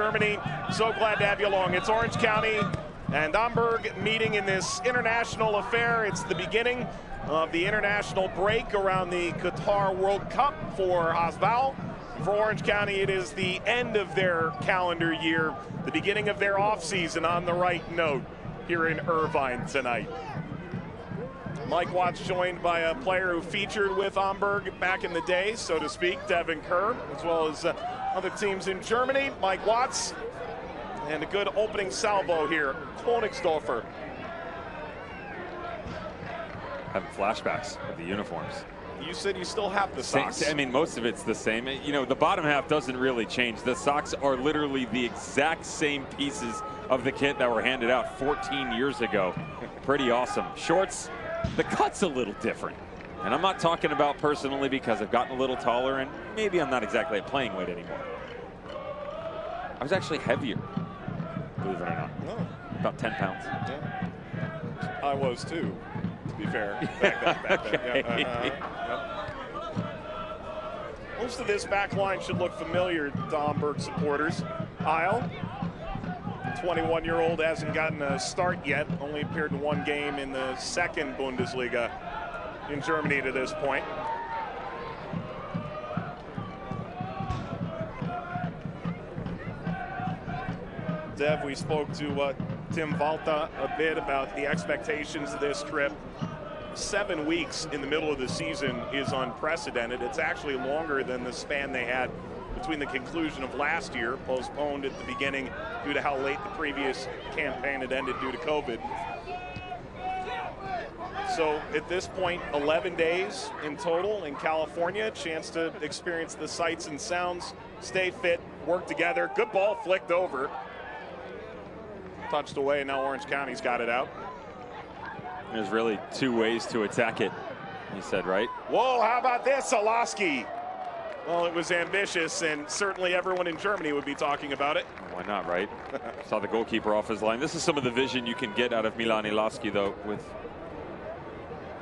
Germany. So glad to have you along. It's Orange County and Hamburg meeting in this international affair. It's the beginning of the international break around the Qatar World Cup for HSV. For Orange County, it is the end of their calendar year, the beginning of their offseason on the right note here in Irvine tonight. Mike Watts joined by a player who featured with Hamburg back in the day, so to speak, Devin Kerr, as well as other teams in Germany. Mike Watts, and a good opening salvo here, Königsdorfer. Having flashbacks of the uniforms. You said you still have the socks. I mean, most of it's the same. You know, the bottom half doesn't really change. The socks are literally the exact same pieces of the kit that were handed out 14 years ago. Pretty awesome. Shorts, the cut's a little different. And I'm not talking about personally because I've gotten a little taller and maybe I'm not exactly at playing weight anymore. I was actually heavier, believe it or not. Oh. About 10 pounds. Yeah. I was too, to be fair. Back then. Okay. Yep. Most of this back line should look familiar to Hamburg supporters. Isle, 21-year-old, hasn't gotten a start yet. Only appeared in one game in the second Bundesliga in Germany to this point. Dev, we spoke to Tim Valta a bit about the expectations of this trip. 7 weeks in the middle of the season is unprecedented. It's actually longer than the span they had between the conclusion of last year, postponed at the beginning due to how late the previous campaign had ended due to COVID. So at this point, 11 days in total in California, chance to experience the sights and sounds, stay fit, work together. Good ball flicked over. Touched away, and now Orange County's got it out. There's really two ways to attack it, he said, right? Whoa, how about this, Alaski? Well, it was ambitious, and certainly everyone in Germany would be talking about it. Why not, right? Saw the goalkeeper off his line. This is some of the vision you can get out of Milan Ilaski, though, with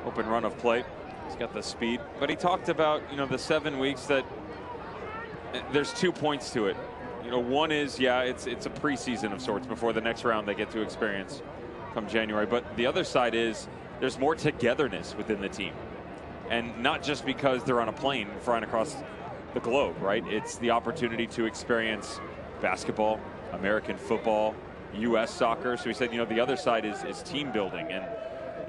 open run of play. He's got the speed. But he talked about, you know, the 7 weeks that there's 2 points to it. You know, one is, yeah, it's a preseason of sorts before the next round they get to experience come January. But the other side is there's more togetherness within the team. And not just because they're on a plane flying across the globe, right? It's the opportunity to experience basketball, American football, U.S. soccer. So he said, you know, the other side is team building. And,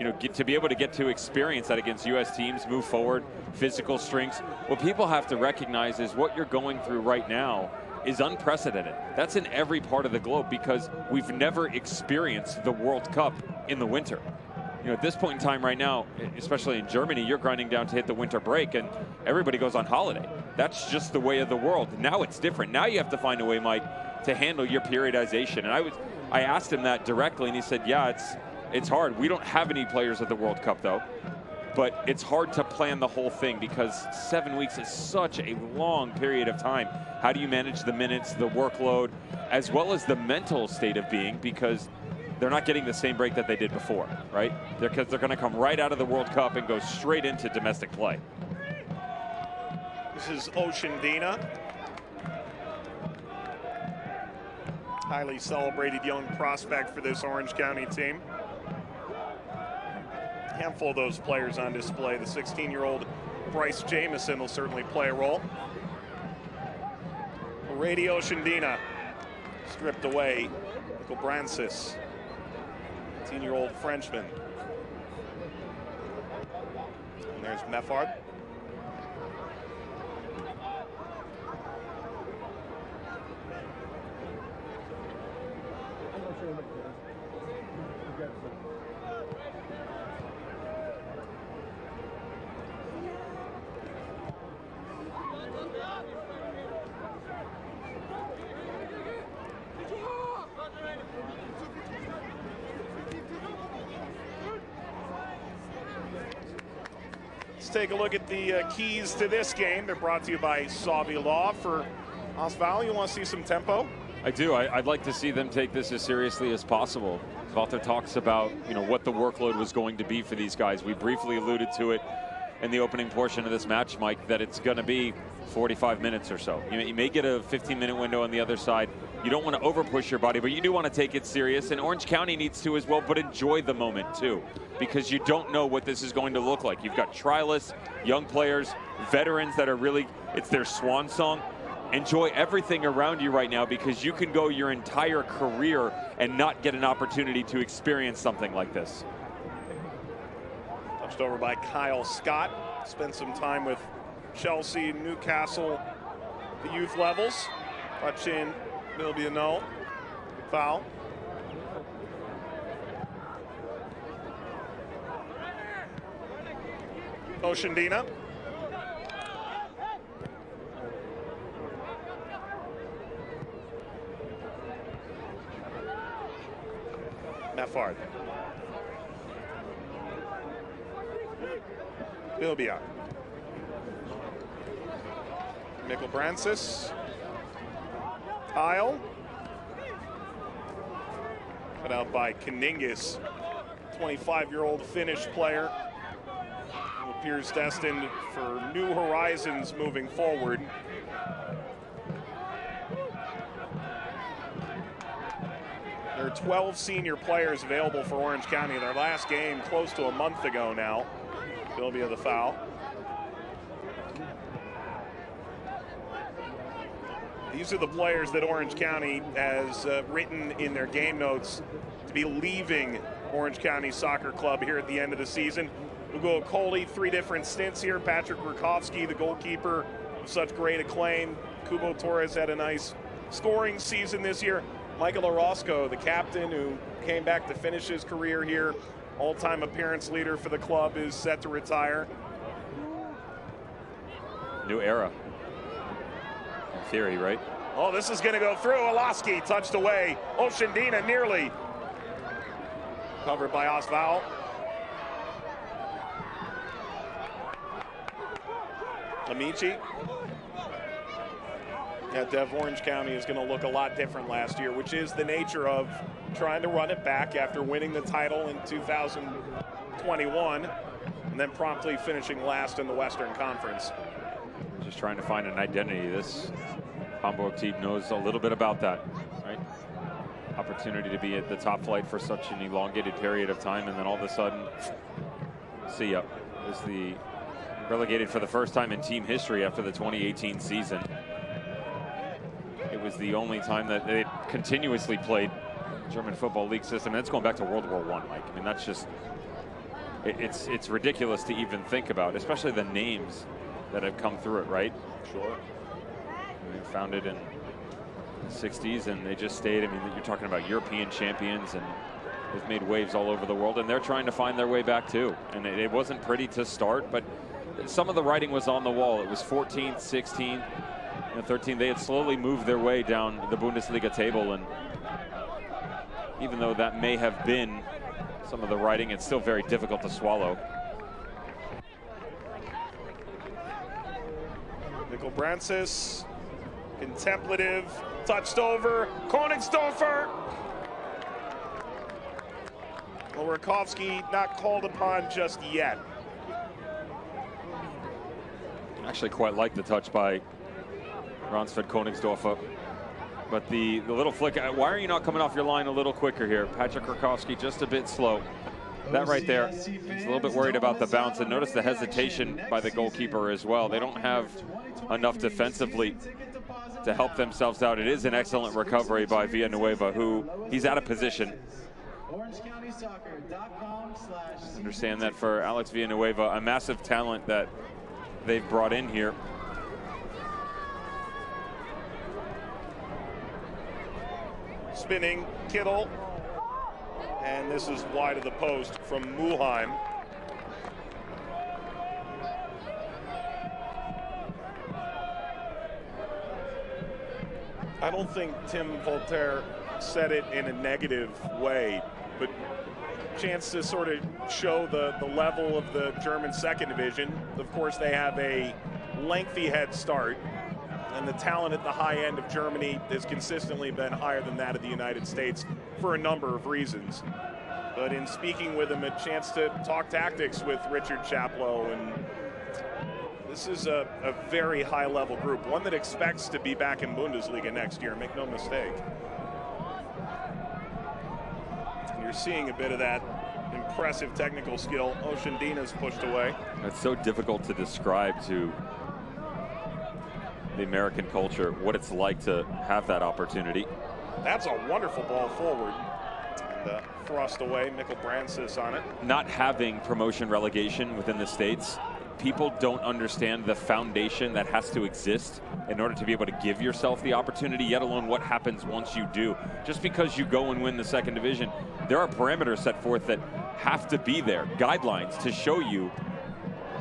you know, to be able to get to experience that against U.S. teams, move forward, physical strengths. What people have to recognize is what you're going through right now is unprecedented. That's in every part of the globe because we've never experienced the World Cup in the winter. You know, at this point in time right now, especially in Germany, you're grinding down to hit the winter break and everybody goes on holiday. That's just the way of the world. Now it's different. Now you have to find a way, Mike, to handle your periodization. And I asked him that directly and he said, yeah, it's hard. We don't have any players at the World Cup though. But it's hard to plan the whole thing because 7 weeks is such a long period of time. How do you manage the minutes, the workload, as well as the mental state of being, because they're not getting the same break that they did before, right? Because they're going to come right out of the World Cup and go straight into domestic play. This is Oceandina. Highly celebrated young prospect for this Orange County team. Handful of those players on display. The 16-year-old Bryce Jamison will certainly play a role. Rady Oceandina stripped away. Michael Brancis, 18-year-old Frenchman. And there's Meffard. Let's take a look at the keys to this game. They're brought to you by Savi Law. For Osval, you want to see some tempo? I do. I'd like to see them take this as seriously as possible. Walter talks about, you know, what the workload was going to be for these guys. We briefly alluded to it in the opening portion of this match, Mike, that it's going to be 45 minutes or so. You may get a 15-minute window on the other side. You don't want to over-push your body, but you do want to take it serious, and Orange County needs to as well, but enjoy the moment too, because you don't know what this is going to look like. You've got trialists, young players, veterans that are really, it's their swan song. Enjoy everything around you right now, because you can go your entire career and not get an opportunity to experience something like this. Touched over by Kyle Scott. Spent some time with Chelsea, Newcastle, the youth levels. Touch in, will be a no. Foul. Oshandina. Neffard. Bilbia. Mikkel-Brancis. Tile. Cut out by Kaningis, 25-year-old Finnish player who appears destined for new horizons moving forward. There are 12 senior players available for Orange County. Their last game close to a month ago now. Bilbia the foul. These are the players that Orange County has written in their game notes to be leaving Orange County Soccer Club here at the end of the season. Ugo Coley, 3 different stints here. Patrick Rakowski, the goalkeeper of such great acclaim. Kubo Torres had a nice scoring season this year. Michael Orozco, the captain who came back to finish his career here, all-time appearance leader for the club, is set to retire. New era. In theory, right? Oh, this is going to go through. Olaski touched away. Oshandina nearly. Covered by Osval. Amici. Yeah, Dev, Orange County is going to look a lot different last year, which is the nature of trying to run it back after winning the title in 2021 and then promptly finishing last in the Western Conference. Just trying to find an identity. This Hamburg team knows a little bit about that, right? Opportunity to be at the top flight for such an elongated period of time, and then all of a sudden, see ya, is the relegated for the first time in team history after the 2018 season. It was the only time that they continuously played German Football League system. That's going back to World War I, Mike. I mean, that's just, it's ridiculous to even think about, especially the names that have come through it, right? Sure. They founded in the 60s, and they just stayed. I mean, you're talking about European champions, and they've made waves all over the world, and they're trying to find their way back too. And it wasn't pretty to start, but some of the writing was on the wall. It was 14th, 16th, and 13th. They had slowly moved their way down the Bundesliga table, and even though that may have been some of the writing, it's still very difficult to swallow. Mikkel-Brancis, contemplative, touched over, Königsdorfer. Well, Rakowski not called upon just yet. Actually quite like the touch by Ransford Königsdorfer. But the little flick, why are you not coming off your line a little quicker here? Patrick Rakowski just a bit slow. That right there, he's a little bit worried about the bounce, and notice the hesitation by the goalkeeper as well. They don't have enough defensively to help themselves out. It is an excellent recovery by Villanueva, who he's out of position. Understand that for Alex Villanueva, a massive talent that they've brought in here. Spinning Kittle, and this is wide of the post from Mulheim. I don't think Tim Voltaire said it in a negative way, but chance to sort of show the level of the German second division. Of course, they have a lengthy head start, and the talent at the high end of Germany has consistently been higher than that of the United States for a number of reasons. But in speaking with him, a chance to talk tactics with Richard Chaplow and This is a very high-level group, one that expects to be back in Bundesliga next year, make no mistake. And you're seeing a bit of that impressive technical skill. Oshandina's pushed away. It's so difficult to describe to the American culture what it's like to have that opportunity. That's a wonderful ball forward. And thrust away, Mikkel Brancis on it. Not having promotion relegation within the States, people don't understand the foundation that has to exist in order to be able to give yourself the opportunity, yet alone what happens once you do. Just because you go and win the second division, there are parameters set forth that have to be there, guidelines to show you.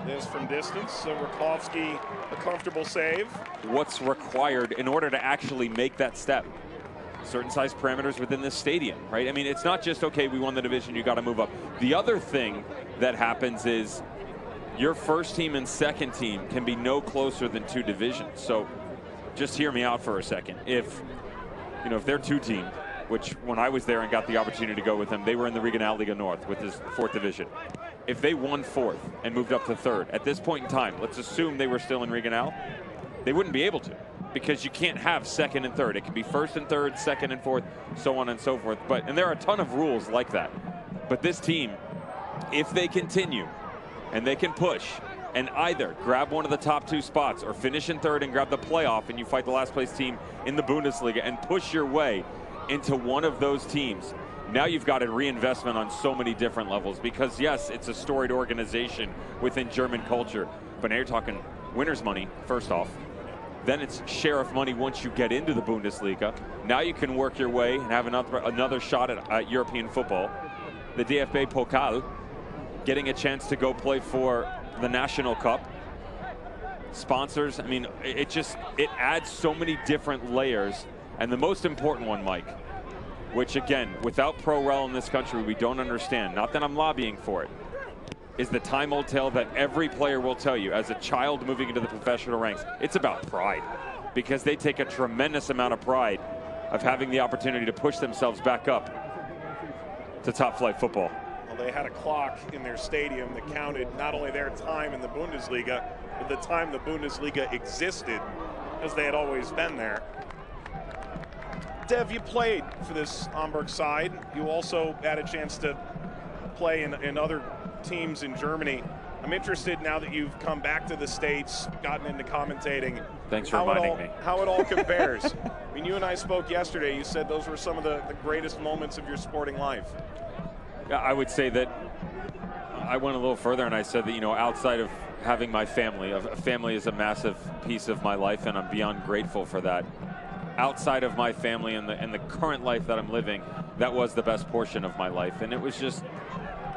This from distance, so Rakowski, a comfortable save. What's required in order to actually make that step. Certain size parameters within this stadium, right? I mean, it's not just, okay, we won the division, you got to move up. The other thing that happens is your first team and second team can be no closer than 2 divisions. So just hear me out for a second. If they're 2-team, which when I was there and got the opportunity to go with them, they were in the Regionalliga North with this 4th division. If they won 4th and moved up to 3rd, at this point in time, let's assume they were still in Regional, they wouldn't be able to, because you can't have 2nd and 3rd. It can be 1st and 3rd, 2nd and 4th, so on and so forth. And there are a ton of rules like that. But this team, if they continue and they can push and either grab one of the top 2 spots or finish in 3rd and grab the playoff and you fight the last place team in the Bundesliga and push your way into one of those teams, now you've got a reinvestment on so many different levels, because yes, it's a storied organization within German culture, but now you're talking winner's money first off. Then it's share of money once you get into the Bundesliga. Now you can work your way and have another shot at European football. The DFB Pokal, getting a chance to go play for the National Cup. Sponsors, I mean, it adds so many different layers. And the most important one, Mike, which again, without pro-rel in this country, we don't understand, not that I'm lobbying for it, is the time-old tale that every player will tell you as a child moving into the professional ranks. It's about pride, because they take a tremendous amount of pride of having the opportunity to push themselves back up to top-flight football. Well, they had a clock in their stadium that counted not only their time in the Bundesliga, but the time the Bundesliga existed, as they had always been there. Dev, you played for this Hamburg side. You also had a chance to play in other teams in Germany. I'm interested, now that you've come back to the States, gotten into commentating. Thanks for reminding me. How it all compares. I mean, you and I spoke yesterday. You said those were some of the greatest moments of your sporting life. Yeah, I would say that I went a little further and I said that, outside of having my family, a family is a massive piece of my life, and I'm beyond grateful for that. Outside of my family and the current life that I'm living, that was the best portion of my life. And it was just,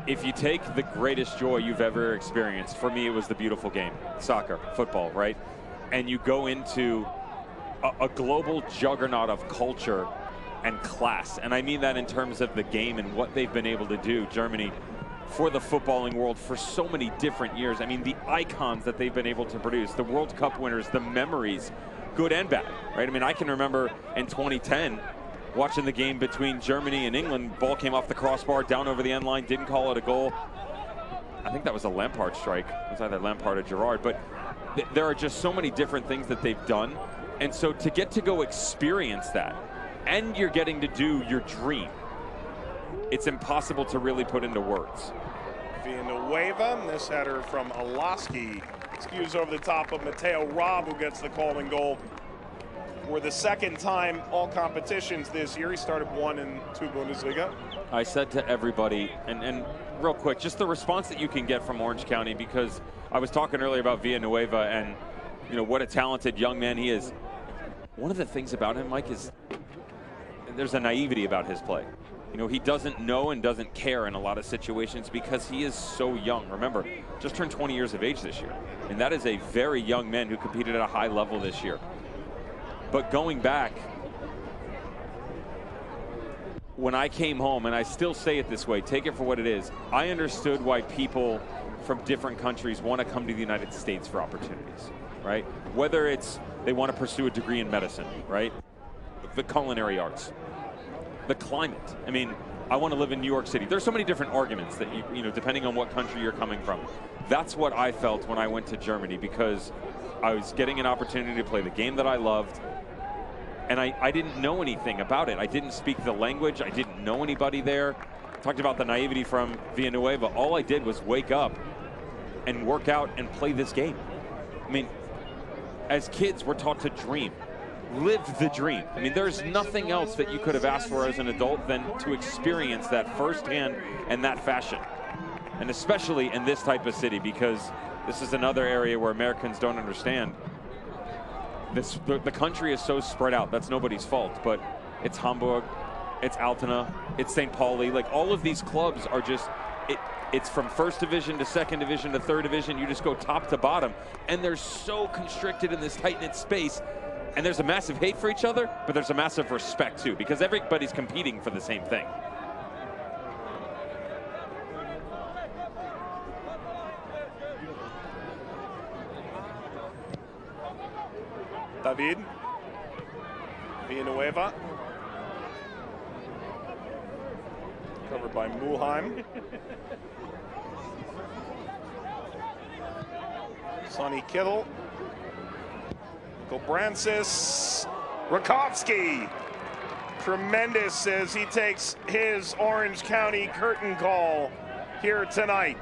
if you take the greatest joy you've ever experienced, for me it was the beautiful game, soccer, football, right? And you go into a global juggernaut of culture and class. And I mean that in terms of the game and what they've been able to do, Germany, for the footballing world for so many different years. I mean, the icons that they've been able to produce, the World Cup winners, the memories, good and bad, right? I mean, I can remember in 2010 watching the game between Germany and England. Ball came off the crossbar, down over the end line, didn't call it a goal. I think that was a Lampard strike. It was either Lampard or Gerrard, but there are just so many different things that they've done. And so to get to go experience that, and you're getting to do your dream, it's impossible to really put into words. Villanueva, this header from Alaski, skews over the top of Matteo Robb, who gets the calling goal for the second time all competitions this year. He started 1 and 2 Bundesliga. I said to everybody, and real quick, just the response that you can get from Orange County, because I was talking earlier about Villanueva and what a talented young man he is. One of the things about him, Mike, is there's a naivety about his play. He doesn't know and doesn't care in a lot of situations because he is so young. Remember, just turned 20 years of age this year. And that is a very young man who competed at a high level this year. But going back, when I came home, and I still say it this way, take it for what it is, I understood why people from different countries want to come to the United States for opportunities, right? Whether it's they want to pursue a degree in medicine, right? The culinary arts. The climate. I mean, I want to live in New York City. There's so many different arguments that you know, depending on what country you're coming from. That's what I felt when I went to Germany, because I was getting an opportunity to play the game that I loved, and I didn't know anything about it. I didn't speak the language. I didn't know anybody there. Talked about the naivety from Villanueva. All I did was wake up and work out and play this game. I mean, as kids, we're taught to dream. Live the dream. I mean, there's nothing else that you could have asked for as an adult than to experience that firsthand in that fashion. And especially in this type of city, because this is another area where Americans don't understand. The country is so spread out. That's nobody's fault, but it's Hamburg, it's Altona, it's St. Pauli. Like, all of these clubs are just, it's from first division to second division to third division. You just go top to bottom, and they're so constricted in this tight-knit space. And there's a massive hate for each other, but there's a massive respect too, because everybody's competing for the same thing. David Villanueva, covered by Mulheim. Sonny Kittle. Gobrancis, Rakowski, tremendous as he takes his Orange County curtain call here tonight.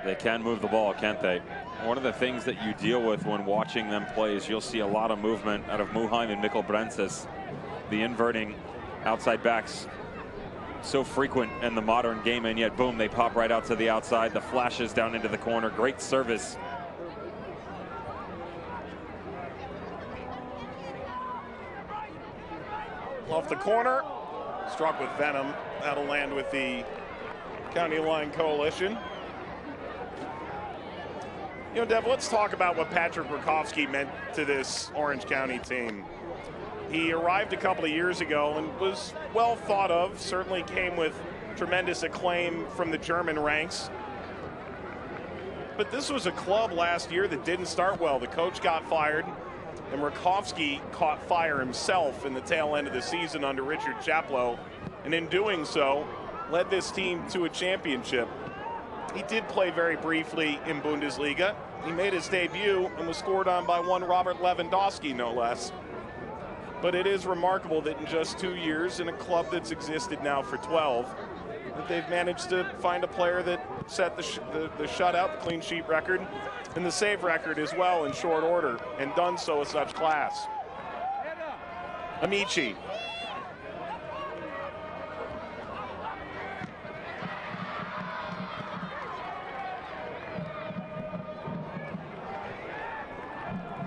They can move the ball, can't they? One of the things that you deal with when watching them play is you'll see a lot of movement out of Mulheim and Gobrancis. The inverting outside backs, so frequent in the modern game, and yet boom, they pop right out to the outside. The flashes down into the corner, great service. Off the corner, struck with venom. That'll land with the County Line Coalition. You know, Dev, let's talk about what Patrick Rakowski meant to this Orange County team. He arrived a couple of years ago and was well thought of, certainly came with tremendous acclaim from the German ranks. But this was a club last year that didn't start well. The coach got fired, and Rakowski caught fire himself in the tail end of the season under Richard Chaplow, and in doing so, led this team to a championship. He did play very briefly in Bundesliga. He made his debut and was scored on by one Robert Lewandowski, no less. But it is remarkable that in just 2 years, in a club that's existed now for 12, that they've managed to find a player that set the shutout, the clean sheet record, and the save record as well in short order, and done so with such class. Amici.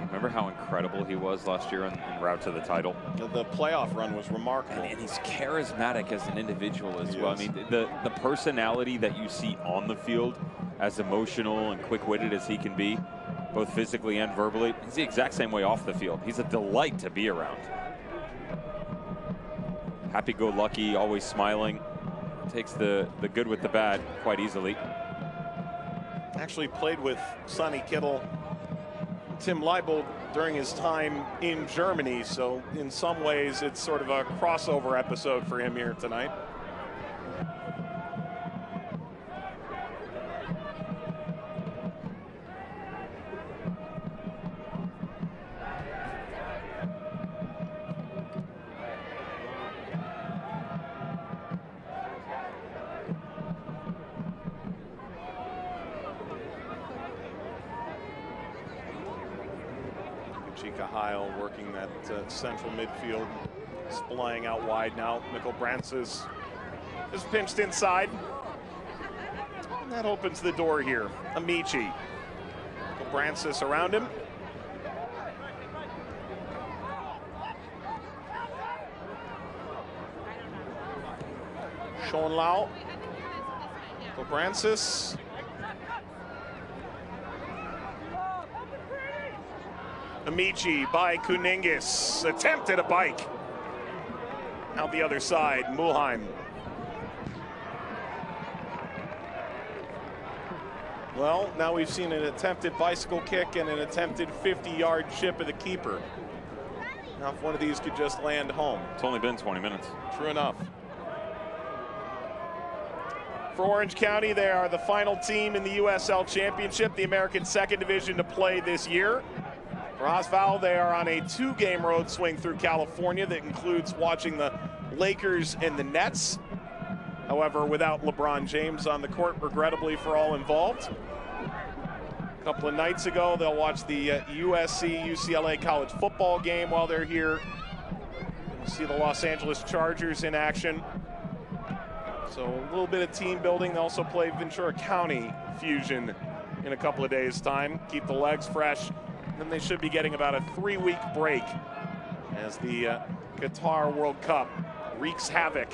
Remember how incredible he was last year en route to the title? The playoff run was remarkable. And he's charismatic as an individual as well. I mean, the personality that you see on the field, as emotional and quick-witted as he can be, both physically and verbally, he's the exact same way off the field. He's a delight to be around. Happy-go-lucky, always smiling. Takes the good with the bad quite easily. Actually played with Sonny Kittle, Tim Leibold during his time in Germany, so in some ways it's sort of a crossover episode for him here tonight. Heil working that central midfield, splaying out wide now. Gobrancis is pinched inside. And that opens the door here. Amici. Gobrancis around him. Schonlau. Gobrancis. Amici by Kuningis, attempted a bike. Out the other side, Mulheim. Well, now we've seen an attempted bicycle kick and an attempted 50-yard chip of the keeper. Now, if one of these could just land home. It's only been 20 minutes. True enough. For Orange County, they are the final team in the USL Championship, the American Second Division, to play this year. For Osval, they are on a 2-game road swing through California that includes watching the Lakers and the Nets. However, without LeBron James on the court, regrettably for all involved. A couple of nights ago, they'll watch the USC-UCLA college football game while they're here. You'll see the Los Angeles Chargers in action. So a little bit of team building. They also play Ventura County Fusion in a couple of days' time. Keep the legs fresh. And then they should be getting about a 3-week break as the Qatar World Cup wreaks havoc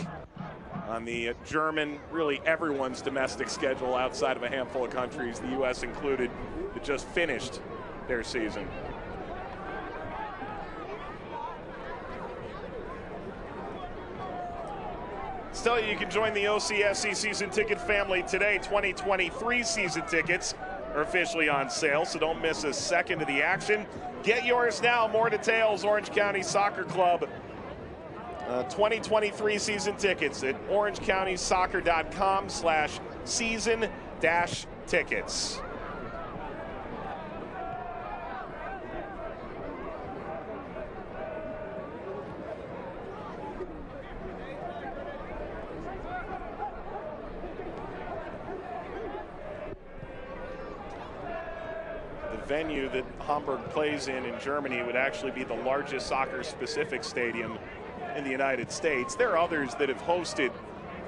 on the German, really everyone's domestic schedule outside of a handful of countries, the U.S. included, that just finished their season. Let's tell you can join the OCSC season ticket family today. 2023 season tickets are officially on sale, so don't miss a second of the action. Get yours now. More details, Orange County Soccer Club. 2023 season tickets at orangecountysoccer.com/season-tickets. Venue that Hamburg plays in Germany would actually be the largest soccer-specific stadium in the United States. There are others that have hosted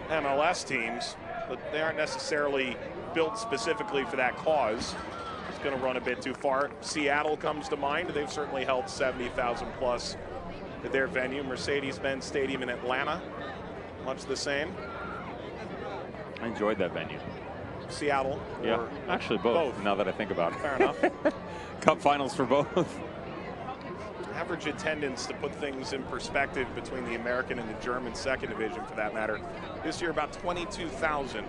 MLS teams, but they aren't necessarily built specifically for that cause. It's going to run a bit too far. Seattle comes to mind. They've certainly held 70,000 plus at their venue. Mercedes-Benz Stadium in Atlanta, much the same. I enjoyed that venue. Seattle? Yeah, actually both, now that I think about it. Fair enough. Cup finals for both. Average attendance, to put things in perspective between the American and the German second division for that matter, this year about 22,000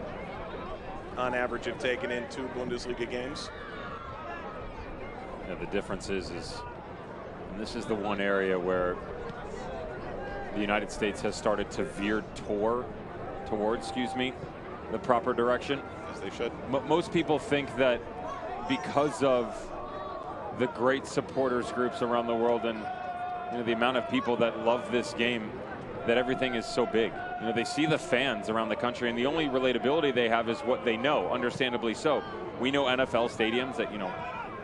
on average have taken in 2 Bundesliga games. Yeah, the difference is and this is the one area where the United States has started to veer towards, the proper direction. As they should. Most people think that because of the great supporters groups around the world and the amount of people that love this game, that everything is so big. They see the fans around the country, and the only relatability they have is what they know, understandably so. We know NFL stadiums that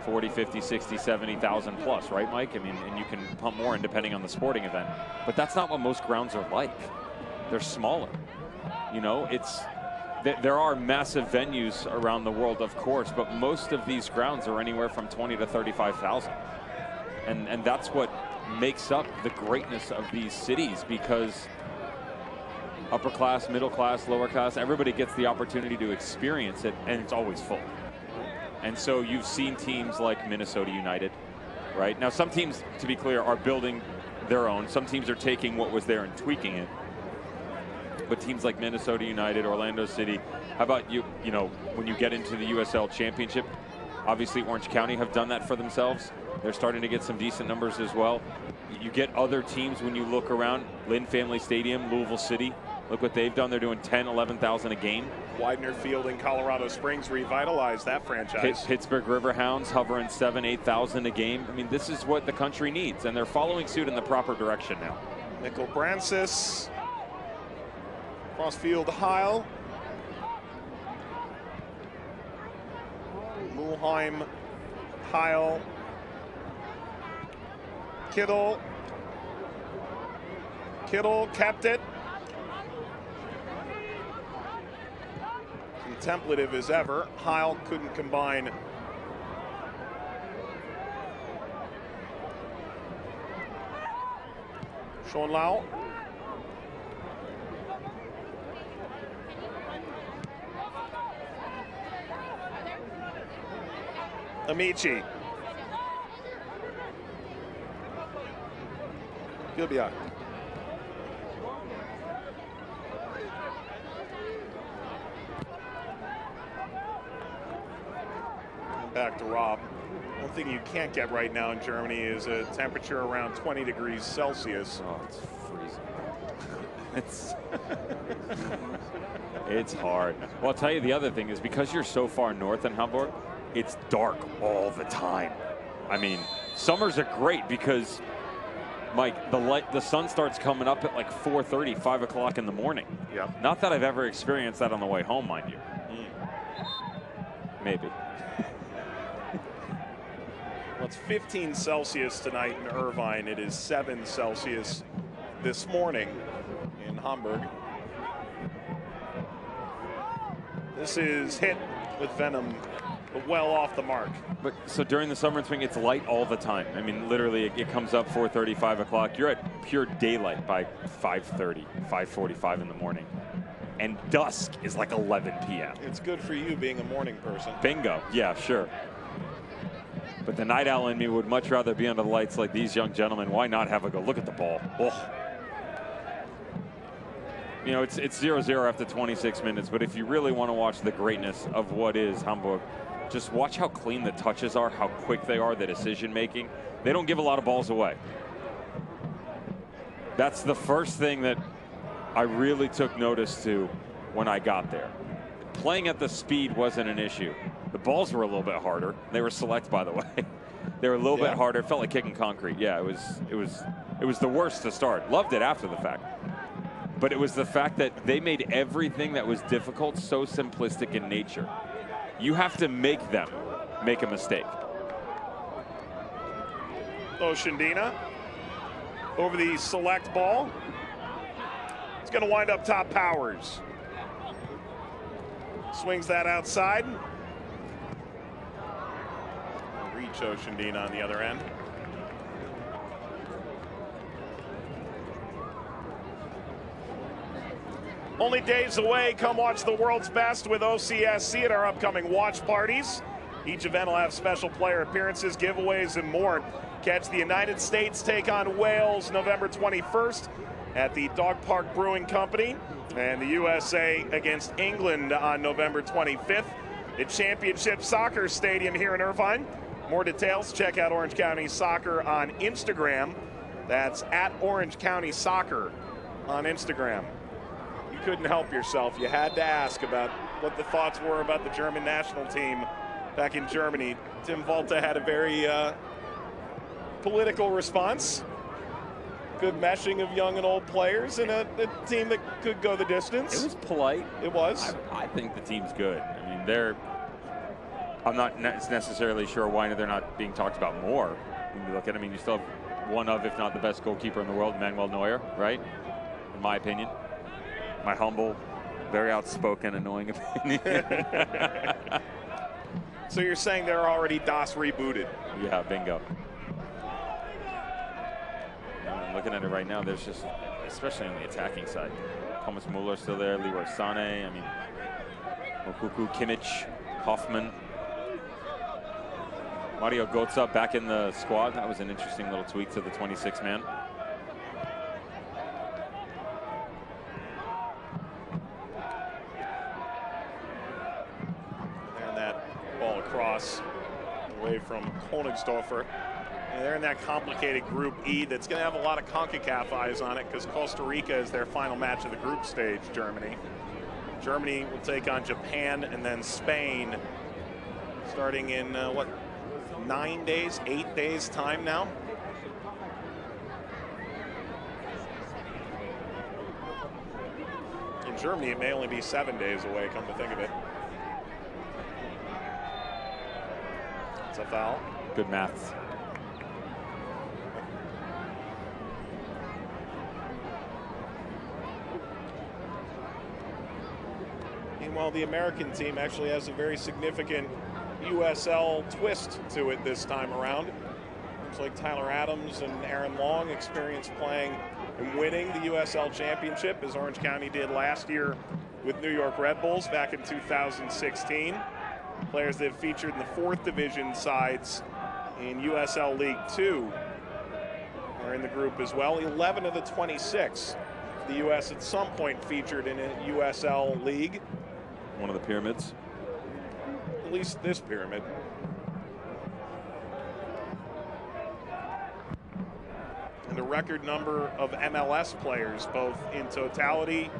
40, 50, 60, 70,000 plus, right, Mike? I mean, and you can pump more in depending on the sporting event. But that's not what most grounds are like. They're smaller. There are massive venues around the world, of course, but most of these grounds are anywhere from 20 to 35,000. And that's what makes up the greatness of these cities, because upper class, middle class, lower class, everybody gets the opportunity to experience it, and it's always full. And so you've seen teams like Minnesota United, right? Now, some teams, to be clear, are building their own. Some teams are taking what was there and tweaking it. But teams like Minnesota United, Orlando City, how about when you get into the USL Championship, obviously Orange County have done that for themselves. They're starting to get some decent numbers as well. You get other teams when you look around. Lynn Family Stadium, Louisville City, look what they've done. They're doing 10, 11,000 a game. Widener Field in Colorado Springs revitalized that franchise. Pittsburgh Riverhounds hovering 7,000, 8,000 a game. I mean, this is what the country needs, and they're following suit in the proper direction now. Nickel Brancis. Crossfield Heil. Mulheim, Heil. Kittle kept it. Contemplative as ever. Heil couldn't combine. Schonlau. Amici. Gilbia. Back to Rob. thing you can't get right now in Germany is a temperature around 20 degrees Celsius. Oh, it's freezing. It's hard. Well, I'll tell you the other thing is because you're so far north in Hamburg, it's dark all the time. I mean, summers are great because, Mike, the sun starts coming up at like 4:30, 5 o'clock in the morning. Yeah. Not that I've ever experienced that on the way home, mind you. Maybe. Well, it's 15 Celsius tonight in Irvine. It is 7 Celsius this morning in Hamburg. This is hit with venom, but well off the mark. But so during the summer and spring, it's light all the time. I mean, literally, it comes up 4:30, 5 o'clock. You're at pure daylight by 5:30, 5:45 in the morning. And dusk is like 11 p.m. It's good for you being a morning person. Bingo. Yeah, sure. But the night owl in me would much rather be under the lights like these young gentlemen. Why not have a go? Look at the ball. Oh. You know, it's 0-0 after 26 minutes, but if you really want to watch the greatness of what is Hamburg, just watch how clean the touches are, how quick they are, the decision making. They don't give a lot of balls away. That's the first thing that I really took notice to when I got there. Playing at the speed wasn't an issue. The balls were a little bit harder. They were select, by the way. They were a little bit harder. It felt like kicking concrete. Yeah, it was the worst to start. Loved it after the fact. But it was the fact that they made everything that was difficult so simplistic in nature. You have to make them make a mistake. Oshandina over the select ball. It's going to wind up top Powers. Swings that outside. Reach Oshandina on the other end. Only days away, come watch the world's best with OCSC at our upcoming watch parties. Each event will have special player appearances, giveaways, and more. Catch the United States take on Wales November 21st at the Dog Park Brewing Company, and the USA against England on November 25th at Championship Soccer Stadium here in Irvine. More details, check out Orange County Soccer on Instagram. That's at Orange County Soccer on Instagram. You couldn't help yourself. You had to ask about what the thoughts were about the German national team back in Germany. Tim Volta had a very political response. Good meshing of young and old players and a team that could go the distance. It was polite. It was. I think the team's good. I mean, I'm not necessarily sure why they're not being talked about more. When you look at it, I mean, you still have one of, if not the best goalkeeper in the world, Manuel Neuer, right? In my opinion. My humble, very outspoken, annoying opinion. So you're saying they're already DOS rebooted? Yeah, bingo. I'm looking at it right now, there's just, especially on the attacking side, Thomas Muller still there, Leroy Sané, I mean, Mokuku, Kimmich, Hoffman. Mario Götze back in the squad. That was an interesting little tweak to the 26-man. And that ball across, away from Königsdorfer. And they're in that complicated Group E that's going to have a lot of CONCACAF eyes on it because Costa Rica is their final match of the group stage, Germany. Germany will take on Japan and then Spain starting in, 9 days, 8 days time now? In Germany, it may only be 7 days away, come to think of it. It's a foul. Good maths. Meanwhile, the American team actually has a very significant USL twist to it this time around. Looks like Tyler Adams and Aaron Long experience playing and winning the USL Championship, as Orange County did last year with New York Red Bulls back in 2016. Players that have featured in the 4th division sides in USL League 2 are in the group as well. 11 of the 26. The U.S. at some point featured in a USL League. One of the pyramids. At least this pyramid. record number of MLS players, both in totality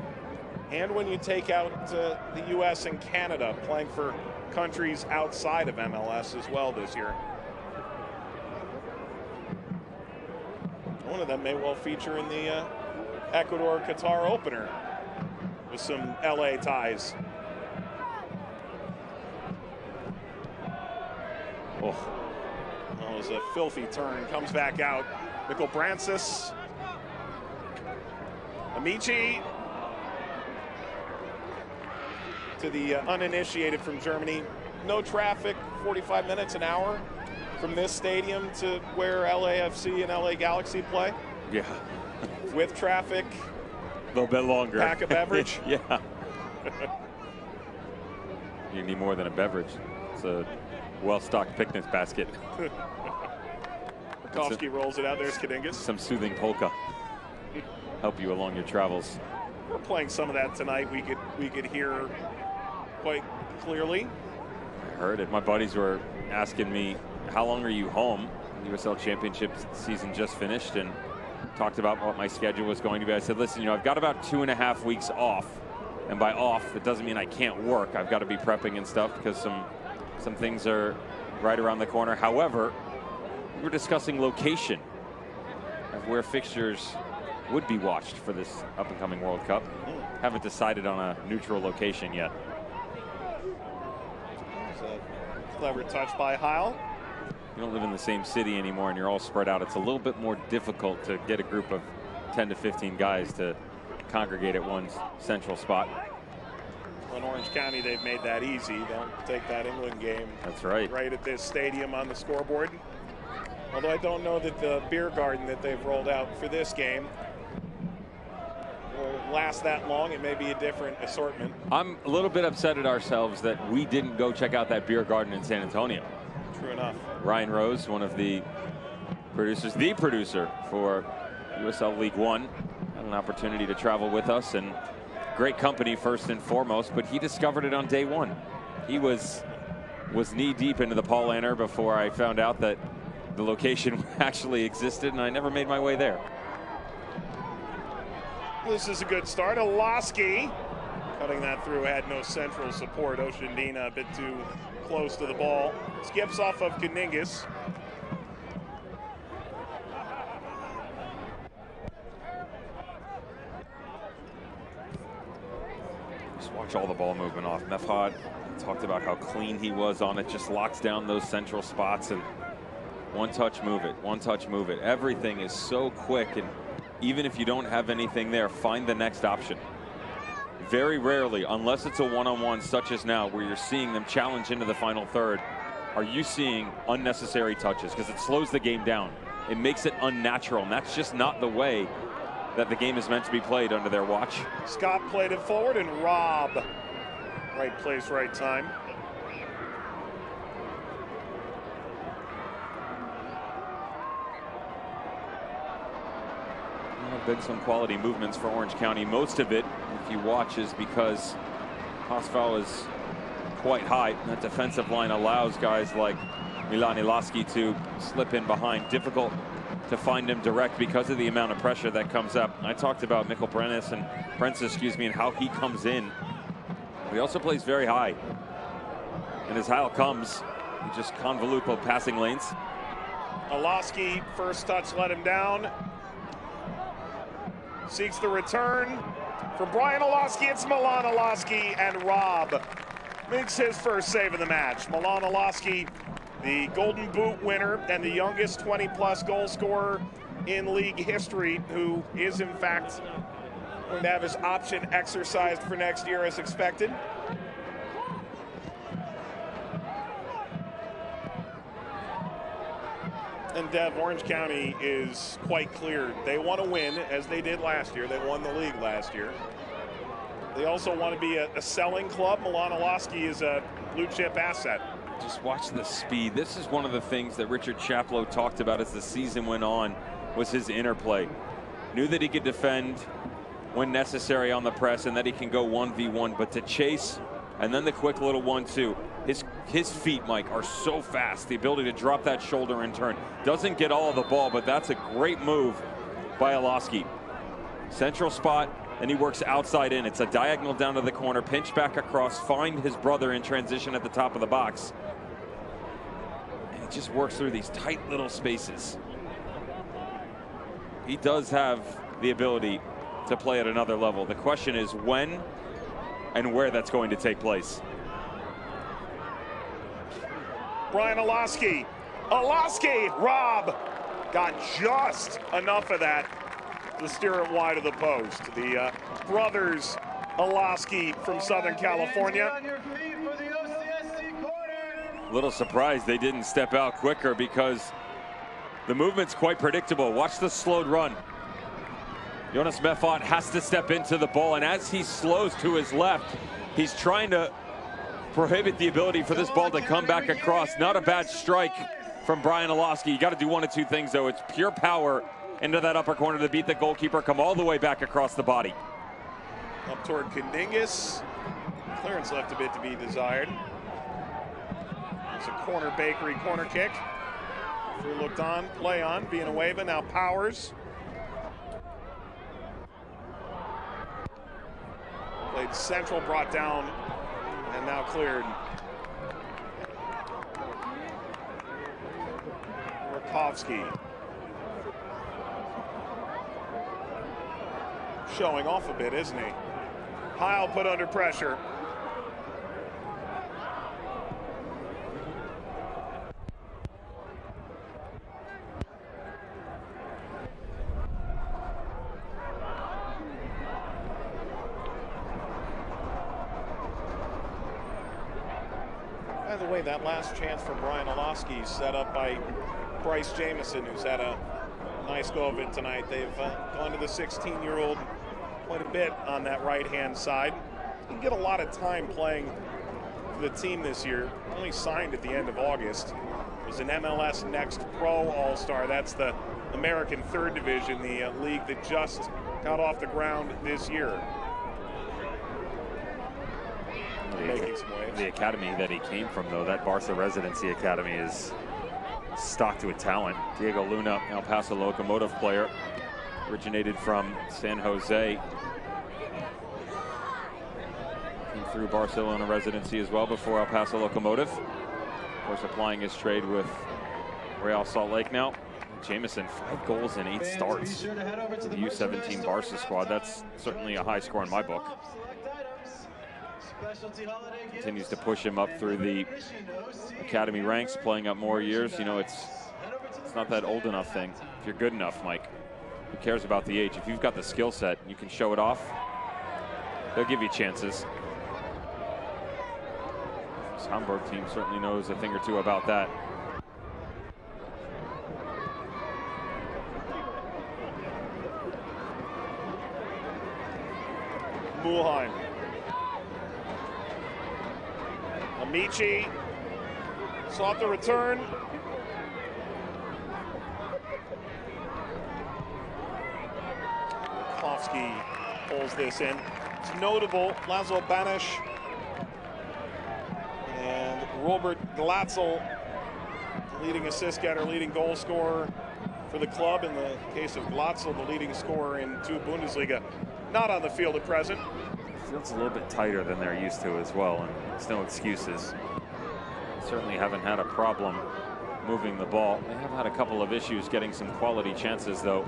and when you take out the U.S. and Canada, playing for countries outside of MLS as well this year. One of them may well feature in the Ecuador-Qatar opener with some LA ties. Oh. That was a filthy turn. Comes back out. Mikkel Brancis. Amici. To the uninitiated from Germany. No traffic, 45 minutes, an hour from this stadium to where LAFC and LA Galaxy play. Yeah. With traffic. A little bit longer. Pack a beverage. Yeah. You need more than a beverage. It's a well-stocked picnic basket. Kowski rolls it out. There's Kaningis. Some soothing polka. Help you along your travels. We're playing some of that tonight. We could hear quite clearly. I heard it. My buddies were asking me, how long are you home? The USL Championship season just finished, and talked about what my schedule was going to be. I said, listen, I've got about 2.5 weeks off, and by off, it doesn't mean I can't work. I've got to be prepping and stuff because some things are right around the corner. However, we were discussing location of where fixtures would be watched for this up-and-coming World Cup. Haven't decided on a neutral location yet. Clever touch by Heil. You don't live in the same city anymore and you're all spread out. It's a little bit more difficult to get a group of 10 to 15 guys to congregate at one central spot. Well, in Orange County, they've made that easy. They'll take that England game. That's right. Right at this stadium on the scoreboard. Although I don't know that the beer garden that they've rolled out for this game will last that long. It may be a different assortment. I'm a little bit upset at ourselves that we didn't go check out that beer garden in San Antonio. True enough. Ryan Rose, one of the producers, the producer for USL League One, had an opportunity to travel with us, and great company first and foremost, but he discovered it on day one. He was knee deep into the Paul Anner before I found out that the location actually existed, and I never made my way there. This is a good start. Olaski cutting that through, had no central support. Oshandina a bit too close to the ball. Skips off of Kaningis. Just watch all the ball movement off. Mefhad talked about how clean he was on it, just locks down those central spots, and one touch, move it, one touch, move it. Everything is so quick, and even if you don't have anything there, find the next option. Very rarely, unless it's a one-on-one such as now, where you're seeing them challenge into the final third, are you seeing unnecessary touches, because it slows the game down. It makes it unnatural, and that's just not the way that the game is meant to be played under their watch. Scott played it forward, and Rob, right place, right time. Been some quality movements for Orange County. Most of it, if you watch, is because Hosfau is quite high. That defensive line allows guys like Milan Ilaski to slip in behind. Difficult to find him direct because of the amount of pressure that comes up. I talked about Mikkel Brancis, and how he comes in. He also plays very high. And as Heil comes, he just convolute both passing lanes. Olaski, first touch let him down. Seeks the return from Brian Olaski. It's Milan Olaski, and Rob makes his first save of the match. Milan Olaski, the Golden Boot winner and the youngest 20-plus goal scorer in league history, who is in fact going to have his option exercised for next year as expected. And Dev, Orange County is quite clear. They want to win, as they did last year. They won the league last year. They also want to be a selling club. Milan Olaski is a blue chip asset. Just watch the speed. This is one of the things that Richard Chaplow talked about as the season went on, was his interplay. Knew that he could defend when necessary on the press, and that he can go 1v1, but to chase and then the quick little 1-2. His feet, Mike, are so fast. The ability to drop that shoulder and turn. Doesn't get all of the ball, but that's a great move by Alosky. Central spot, and he works outside in. It's a diagonal down to the corner, pinch back across, find his brother in transition at the top of the box. And he just works through these tight little spaces. He does have the ability to play at another level. The question is when and where that's going to take place. Brian Alosky. Rob got just enough of that to steer it wide of the post. The brothers Alosky from Southern California. A little surprised they didn't step out quicker because the movement's quite predictable. Watch the slowed run. Jonas Meffat has to step into the ball, and as he slows to his left, he's trying to prohibit the ability for this ball to come back across. Not a bad strike from Brian Alosky. You got to do one of two things, though. It's pure power into that upper corner to beat the goalkeeper, come all the way back across the body. Up toward Kandingas. Clearance left a bit to be desired. It's a corner bakery corner kick. Drew looked on, play on, Villanueva, now Powers. Played central, brought down, and now cleared. Rakowski. Showing off a bit, isn't he? Heil put under pressure. By the way, that last chance for Brian Alosky set up by Bryce Jamison, who's had a nice go of it tonight. They've gone to the 16-year-old quite a bit on that right-hand side. He can get a lot of time playing for the team this year. Only signed at the end of August. Was an MLS Next Pro All-Star. That's the American Third Division, the league that just got off the ground this year. Making some waves. The academy that he came from, though, that Barca Residency Academy, is stocked with talent. Diego Luna, El Paso Locomotive player, originated from San Jose. Came through Barcelona residency as well before El Paso Locomotive. Of course, applying his trade with Real Salt Lake now. Jamison, 5 goals in 8 starts for the U17 Barca squad. That's certainly a high score in my book. Continues to push him up through the academy ranks, playing up more years. You know, it's not that old enough thing. If you're good enough, Mike, who cares about the age? If you've got the skill set, you can show it off, they'll give you chances. This Hamburg team certainly knows a thing or two about that. Mulheim. Amici sought the return. Rakowski pulls this in. It's notable, Laszlo Banish and Robert Glatzel, leading assist getter, leading goal scorer for the club. In the case of Glatzel, the leading scorer in 2 Bundesliga, not on the field at present. Feels a little bit tighter than they're used to as well, and there's no excuses. Certainly haven't had a problem moving the ball. They have had a couple of issues getting some quality chances, though,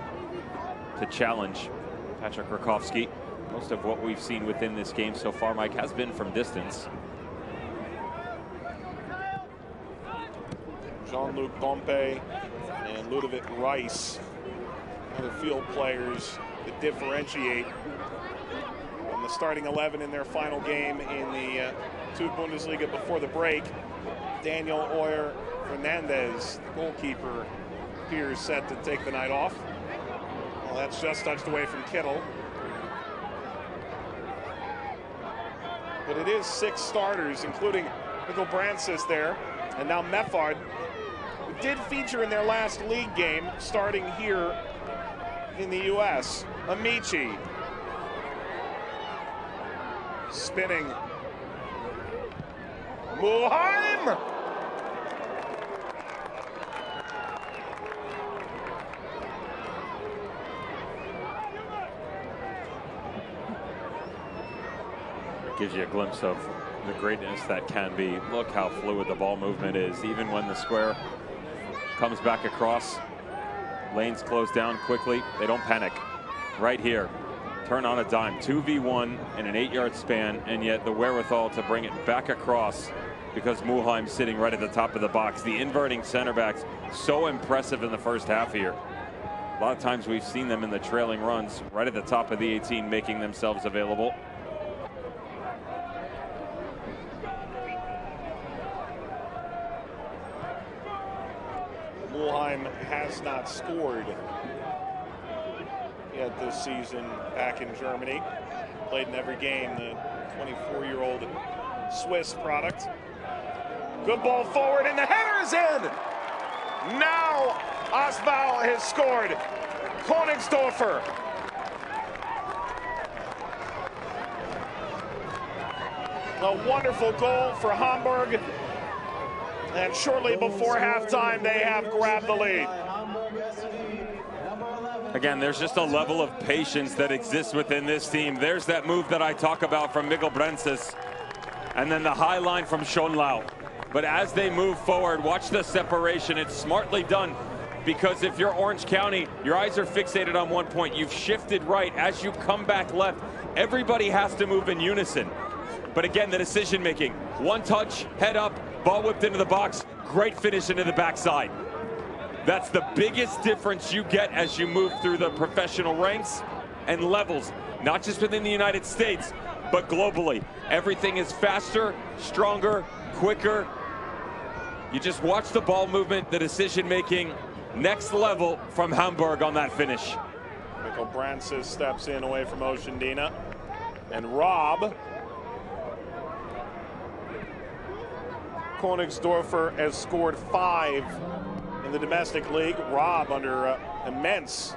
to challenge Patrick Rakowski. Most of what we've seen within this game so far, Mike, has been from distance. Jean-Luc Dompe and Ludovic Rice, other field players that differentiate from the starting 11 in their final game in the 2 Bundesliga before the break. Daniel Oyer Fernandez, the goalkeeper, appears set to take the night off. Well, that's just touched away from Kittle. But it is 6 starters, including Mikkel Brancis there, and now Meffard, who did feature in their last league game, starting here in the U.S. Amici. Spinning. Mulheim! gives you a glimpse of the greatness that can be. Look how fluid the ball movement is. Even when the square comes back across, lanes close down quickly. They don't panic. Right here, turn on a dime. 2v1 in an 8-yard span, and yet the wherewithal to bring it back across because Mulheim's sitting right at the top of the box. The inverting center backs, so impressive in the first half here. A lot of times we've seen them in the trailing runs right at the top of the 18, making themselves available. Mulheim has not scored yet this season back in Germany. Played in every game, the 24-year-old Swiss product. Good ball forward, and the header is in! Now Oswald has scored. Königsdorfer. A wonderful goal for Hamburg. And shortly before halftime, they have grabbed the lead. Again, there's just a level of patience that exists within this team. There's that move that I talk about from Mikkel Brensis, and then the high line from Schonlau. But as they move forward, watch the separation. It's smartly done, because if you're Orange County, your eyes are fixated on one point. You've shifted right. As you come back left, everybody has to move in unison. But again, the decision making. One touch, head up, ball whipped into the box. Great finish into the backside. That's the biggest difference you get as you move through the professional ranks and levels, not just within the United States, but globally. Everything is faster, stronger, quicker. You just watch the ball movement, the decision making, next level from Hamburg on that finish. Mikkel Brensis steps in away from Oceandina. And Rob Königsdorfer has scored 5 in the domestic league. Rob under immense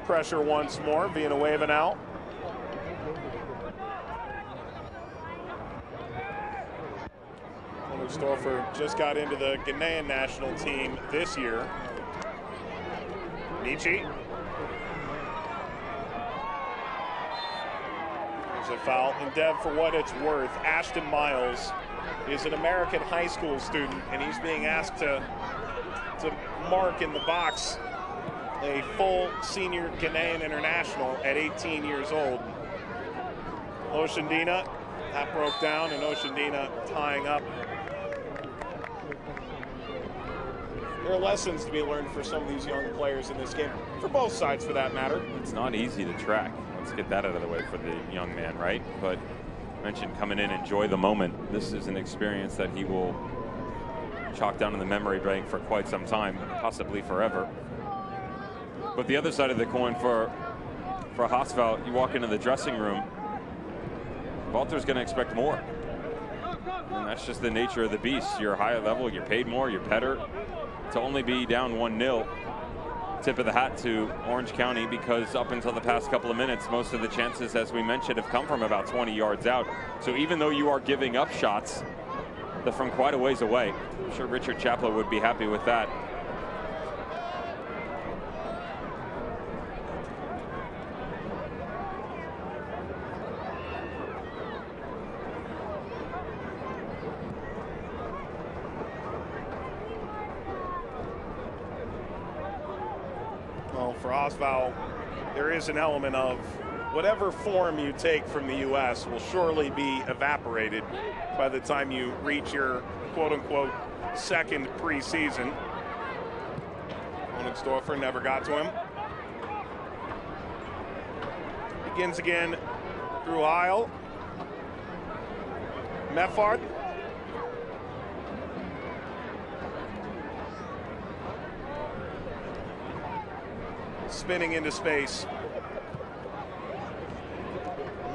pressure once more, being a waving out. Königsdorfer just got into the Ghanaian national team this year. Nietzsche. There's a foul. And Deb, for what it's worth, Ashton Miles is an American high school student, and he's being asked to mark in the box a full senior Ghanaian international at 18 years old. Oceandina, that broke down, and Oceandina tying up. There are lessons to be learned for some of these young players in this game, for both sides for that matter. It's not easy to track. Let's get that out of the way for the young man, right? But mentioned coming in, enjoy the moment. This is an experience that he will chalk down in the memory bank for quite some time, possibly forever. But the other side of the coin for Oswald, you walk into the dressing room, Walter's going to expect more. And that's just the nature of the beast. You're higher level, you're paid more, you're better. To only be down 1-0, tip of the hat to Orange County, because up until the past couple of minutes, most of the chances, as we mentioned, have come from about 20 yards out. So even though you are giving up shots, they're from quite a ways away. I'm sure Richard Chaplow would be happy with that. Well, for Oswald, there is an element of whatever form you take from the U.S. will surely be evaporated by the time you reach your quote-unquote second preseason. Königsdorfer never got to him. Begins again through Heil. Meffard. Spinning into space.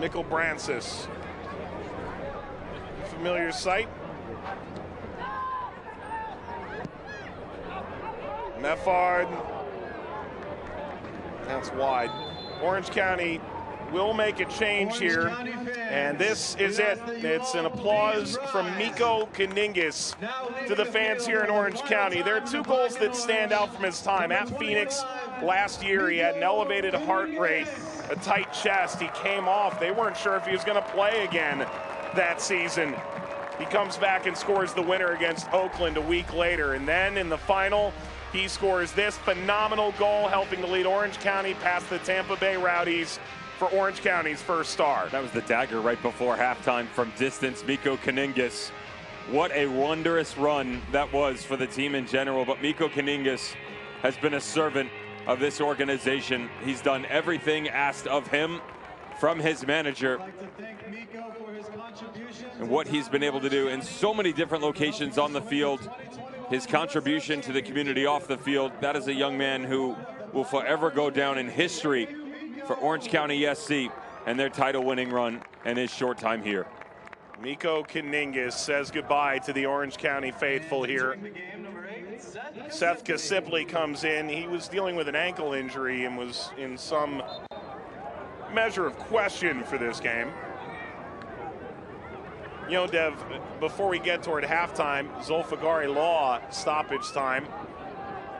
Mikkel Brensis. Familiar sight. Meffard. That's wide. Orange County will make a change here, and this is it. It's an applause from Mikko Kaningis to the fans here in Orange County. There are 2 goals that stand out from his time at Phoenix last year. He had an elevated heart rate a tight chest. He came off. They weren't sure if he was going to play again that season. He comes back and scores the winner against Oakland a week later. And then in the final, he scores this phenomenal goal, helping to lead Orange County past the Tampa Bay Rowdies for Orange County's first star. That was the dagger right before halftime from distance. Mikko Kaningas. What a wondrous run that was for the team in general. But Mikko Kaningas has been a servant of this organization. He's done everything asked of him from his manager. I'd like to thank Mikko for his contributions And what he's been able to do in so many different locations on the field. His contribution to the community off the field. That is a young man who will forever go down in history for Orange County SC and their title-winning run and his short time here. Mikko Kaningas says goodbye to the Orange County faithful here. Seth Kasipli comes in. He was dealing with an ankle injury and was in some measure of question for this game. You know, Dev, before we get toward halftime, Zolfagari Law stoppage time.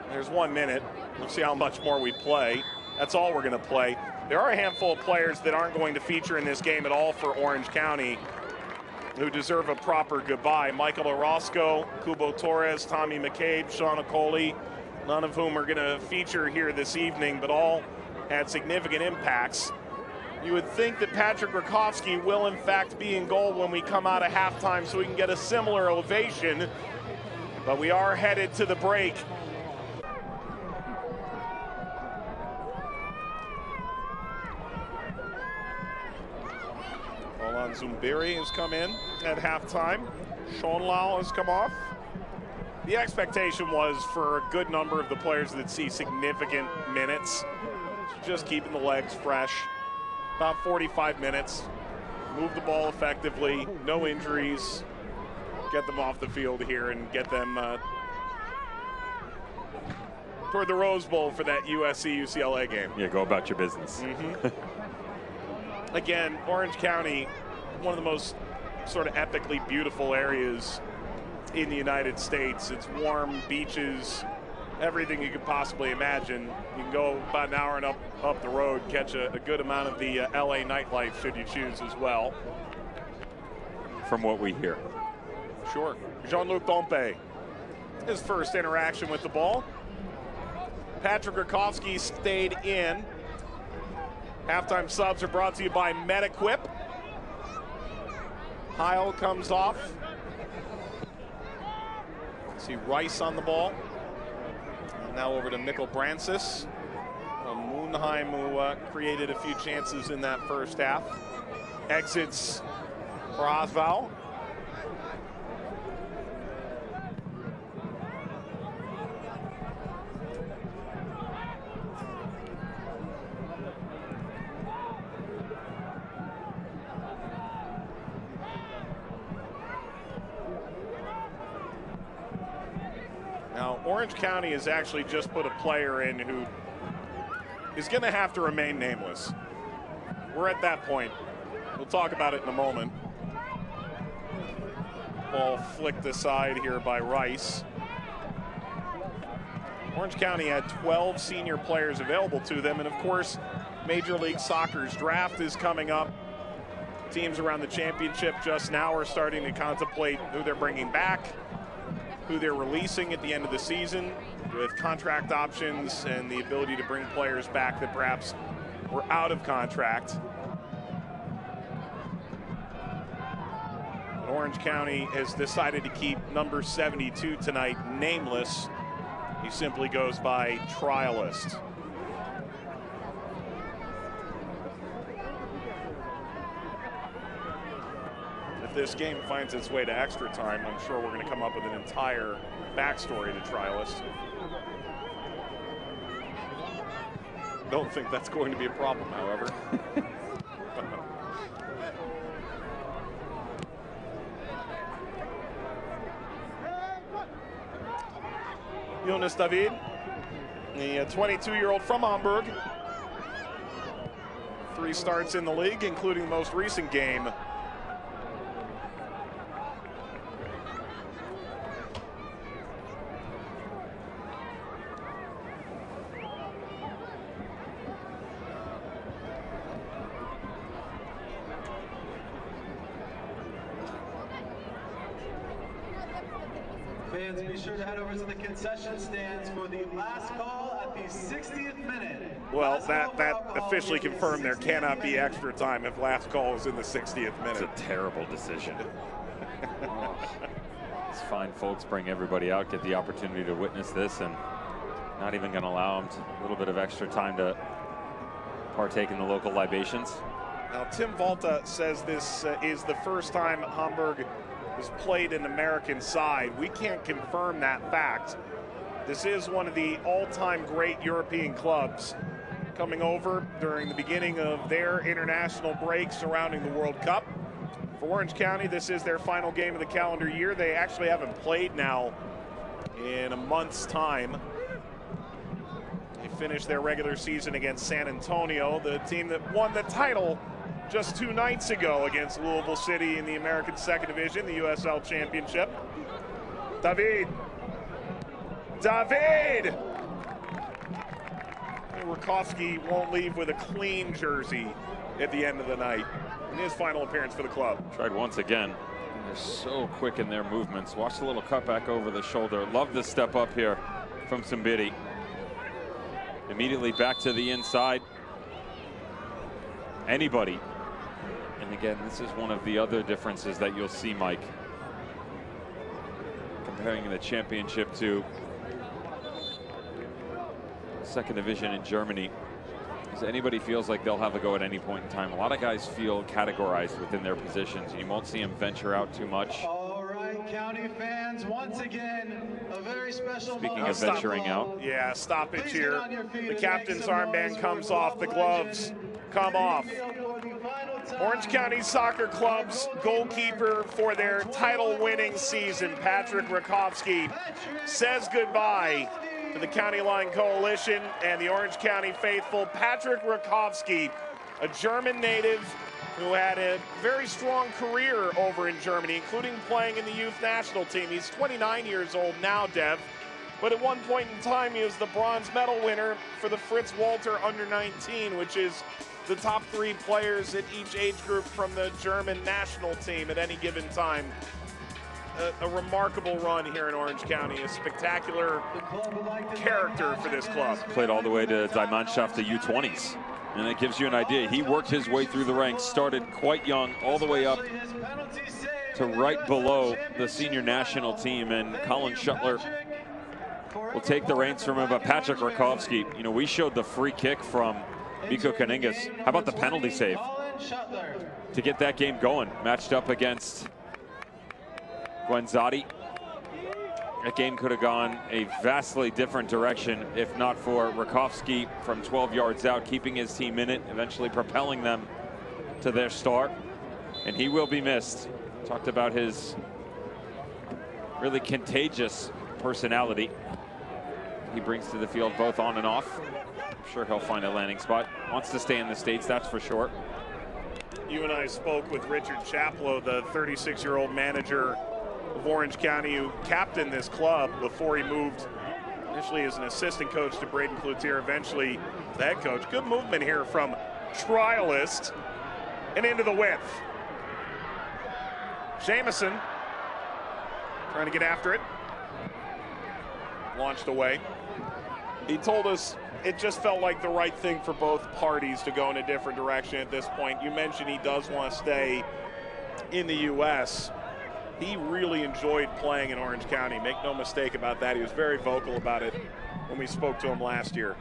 There's 1 minute. We'll see how much more we play. That's all we're going to play. There are a handful of players that aren't going to feature in this game at all for Orange County who deserve a proper goodbye. Michael Orozco, Kubo Torres, Tommy McCabe, Sean Okoli, none of whom are going to feature here this evening, but all had significant impacts. You would think that Patrick Rakowski will in fact be in goal when we come out of halftime so we can get a similar ovation, but we are headed to the break. Olan Zumbiri has come in at halftime. Schonlau has come off. The expectation was for a good number of the players that see significant minutes, just keeping the legs fresh. About 45 minutes, move the ball effectively, no injuries, get them off the field here and get them toward the Rose Bowl for that USC-UCLA game. Yeah, go about your business. Again, Orange County, one of the most sort of epically beautiful areas in the United States. It's warm, beaches, everything you could possibly imagine. You can go about an hour and up the road, catch a good amount of the LA nightlife should you choose as well. From what we hear. Sure. Jean-Luc Dompe, his first interaction with the ball. Patrick Rakowski stayed in. Halftime subs are brought to you by MetaQuip. Heil comes off. See Rice on the ball. And now over to Mikkel Brancis. Moonheim, who created a few chances in that first half, exits for Osval. Now, Orange County has actually just put a player in who is going to have to remain nameless. We're at that point. We'll talk about it in a moment. Ball flicked aside here by Rice. Orange County had 12 senior players available to them, and of course, Major League Soccer's draft is coming up. Teams around the championship just now are starting to contemplate who they're bringing back, who they're releasing at the end of the season, with contract options and the ability to bring players back that perhaps were out of contract. But Orange County has decided to keep number 72 tonight nameless. He simply goes by trialist. If this game finds its way to extra time, I'm sure we're going to come up with an entire backstory to trialist. Don't think that's going to be a problem, however. Jonas David, the 22-year-old from Hamburg. 3 starts in the league, including the most recent game. Fans, be sure to head over to the concession stands for the last call at the 60th minute. Well, that officially confirmed there cannot be extra time if last call is in the 60th minute. It's a terrible decision. Oh. These fine folks bring everybody out, get the opportunity to witness this, and not even going to allow them a little bit of extra time to partake in the local libations. Now, Tim Volta says this is the first time Hamburg has played an American side. We can't confirm that fact. This is one of the all-time great European clubs coming over during the beginning of their international break surrounding the World Cup. For Orange County, this is their final game of the calendar year. They actually haven't played now in a month's time. They finished their regular season against San Antonio, the team that won the title just 2 nights ago against Louisville City in the American Second Division, the USL Championship. David! Rakowski won't leave with a clean jersey at the end of the night in his final appearance for the club. Tried once again. They're so quick in their movements. Watch the little cutback over the shoulder. Love the step up here from Simbidi. Immediately back to the inside. Anybody. And again, this is one of the other differences that you'll see, Mike. Comparing the championship to second division in Germany. Because anybody feels like they'll have a go at any point in time. A lot of guys feel categorized within their positions, and you won't see them venture out too much. All right, County fans, once again, a very special Speaking moment. of venturing out. Yeah, stoppage Please here. get on your feet The and make captain's some armband noise comes for off, the Club gloves legend. come off. For the final time. Orange County Soccer Club's goalkeeper for their title-winning season, Patrick Rakowski, says goodbye to the County Line Coalition and the Orange County faithful. Patrick Rakowski, a German native who had a very strong career over in Germany, including playing in the youth national team. He's 29 years old now, Dev, but at one point in time he was the bronze medal winner for the Fritz Walter under-19, which is the top 3 players at each age group from the German national team at any given time. A remarkable run here in Orange County, a spectacular character for this club. Played all the way to Die Mannschaft, the U20s. And it gives you an idea. He worked his way through the ranks, started quite young, all the way up to right below the senior national team. And Colin Shuttler will take the reins from him. But Patrick Rakowski, you know, we showed the free kick from Miko Kaningas. How about the penalty save to get that game going? Matched up against Guenzati. That game could have gone a vastly different direction if not for Rakowski from 12 yards out, keeping his team in it, eventually propelling them to their start. And he will be missed. Talked about his really contagious personality he brings to the field both on and off. I'm sure he'll find a landing spot. Wants to stay in the States, that's for sure. You and I spoke with Richard Chaplow, the 36-year-old manager of Orange County who captained this club before he moved initially as an assistant coach to Braden Cloutier, eventually the head coach. Good movement here from trialist and into the width. Jamison trying to get after it. Launched away. He told us it just felt like the right thing for both parties to go in a different direction at this point. You mentioned he does want to stay in the U.S. He really enjoyed playing in Orange County. Make no mistake about that. He was very vocal about it when we spoke to him last year.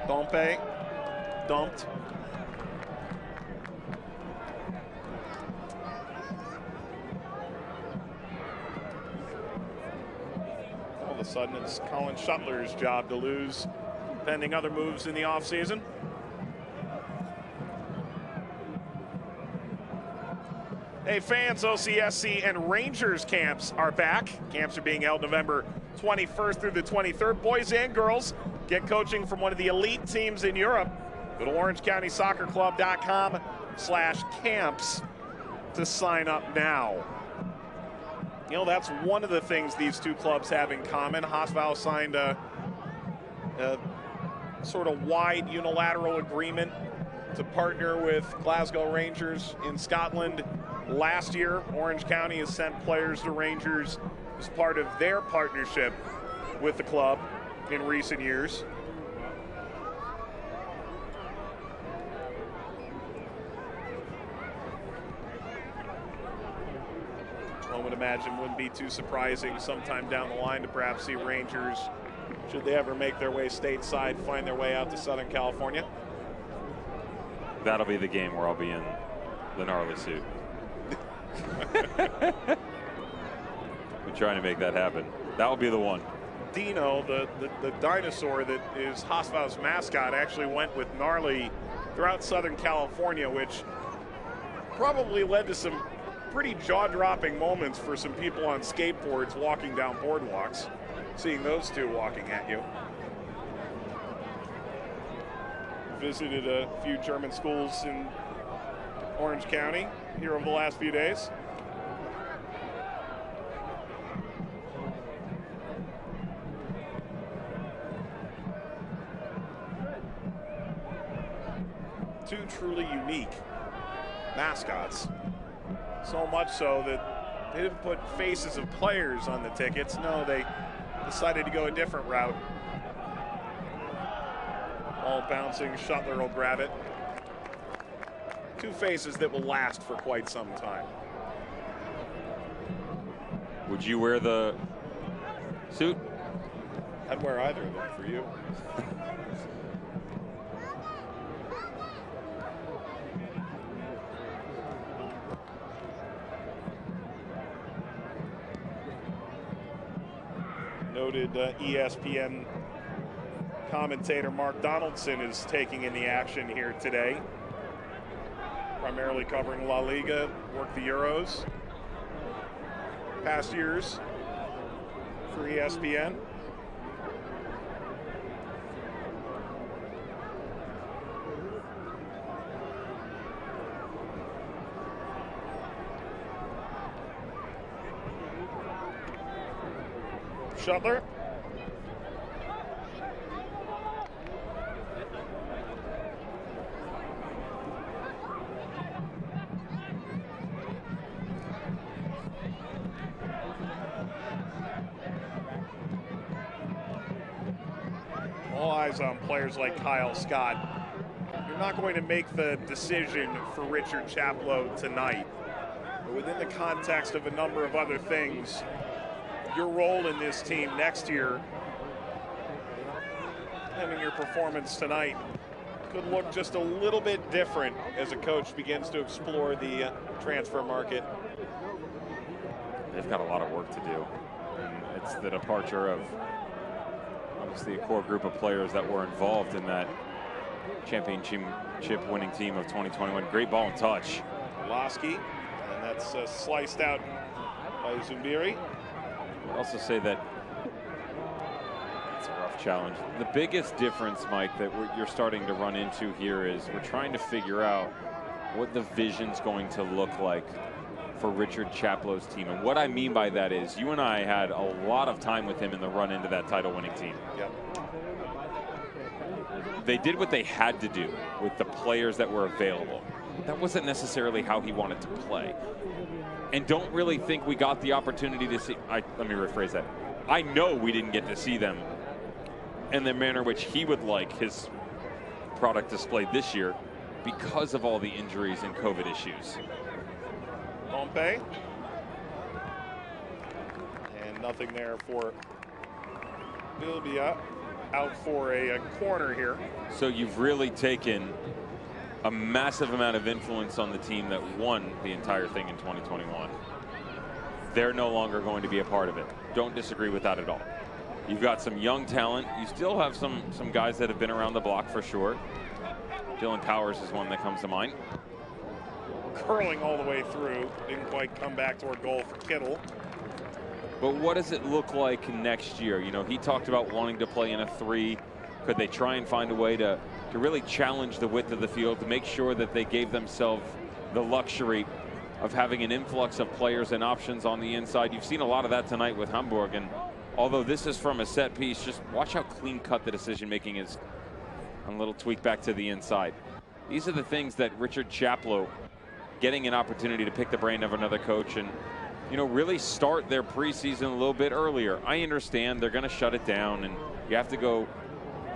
Dompe dumped. All of a sudden, it's Colin Shuttler's job to lose, pending other moves in the offseason. Hey fans, OCSC and Rangers camps are back. Camps are being held November 21st through the 23rd. Boys and girls get coaching from one of the elite teams in Europe. Go to orangecountysoccerclub.com/camps to sign up now. You know, that's one of the things these two clubs have in common. Hosval signed a sort of wide unilateral agreement to partner with Glasgow Rangers in Scotland. Last year, Orange County has sent players to Rangers as part of their partnership with the club in recent years. One would imagine wouldn't be too surprising sometime down the line to perhaps see Rangers, should they ever make their way stateside, find their way out to Southern California. That'll be the game where I'll be in the gnarly suit. We're trying to make that happen. That will be the one. Dino, the dinosaur that is Haasvouw's mascot, actually went with gnarly throughout Southern California, which probably led to some pretty jaw-dropping moments for some people on skateboards walking down boardwalks, seeing those two walking at you. Visited a few German schools in Orange County here over the last few days. Two truly unique mascots. So much so that they didn't put faces of players on the tickets. No, they decided to go a different route. Ball bouncing, Shuttler will grab it. Two faces that will last for quite some time. Would you wear the suit? I'd wear either of them for you. Noted ESPN commentator Mark Donaldson is taking in the action here today. Primarily covering La Liga, worked the Euros past years for ESPN. Shuttler. All eyes on players like Kyle Scott. You're not going to make the decision for Richard Chaplow tonight, but within the context of a number of other things, your role in this team next year, and in your performance tonight, could look just a little bit different as a coach begins to explore the transfer market. They've got a lot of work to do. And it's the departure of obviously a core group of players that were involved in that championship winning team of 2021. Great ball and touch. Lasky, and that's sliced out by Zumbiri. I'd also say that it's a rough challenge. The biggest difference, Mike, that you're starting to run into here is we're trying to figure out what the vision's going to look like for Richard Chaplow's team. And what I mean by that is you and I had a lot of time with him in the run into that title-winning team. Yep. They did what they had to do with the players that were available. That wasn't necessarily how he wanted to play. And don't really think we got the opportunity to see, let me rephrase that. I know we didn't get to see them in the manner which he would like his product displayed this year because of all the injuries and COVID issues. Pompey. And nothing there for Bilbia, out for a corner here. So you've really taken a massive amount of influence on the team that won the entire thing in 2021. They're no longer going to be a part of it. Don't disagree with that at all. You've got some young talent. You still have some guys that have been around the block for sure. Dylan Powers is one that comes to mind. Curling all the way through. Didn't quite come back toward goal for Kittle. But what does it look like next year? You know, he talked about wanting to play in a 3. Could they try and find a way to really challenge the width of the field, to make sure that they gave themselves the luxury of having an influx of players and options on the inside? You've seen a lot of that tonight with Hamburg, and although this is from a set piece, just watch how clean cut the decision making is. A little tweak back to the inside. These are the things that Richard Chaplow, getting an opportunity to pick the brain of another coach and, you know, really start their preseason a little bit earlier. I understand they're going to shut it down and you have to go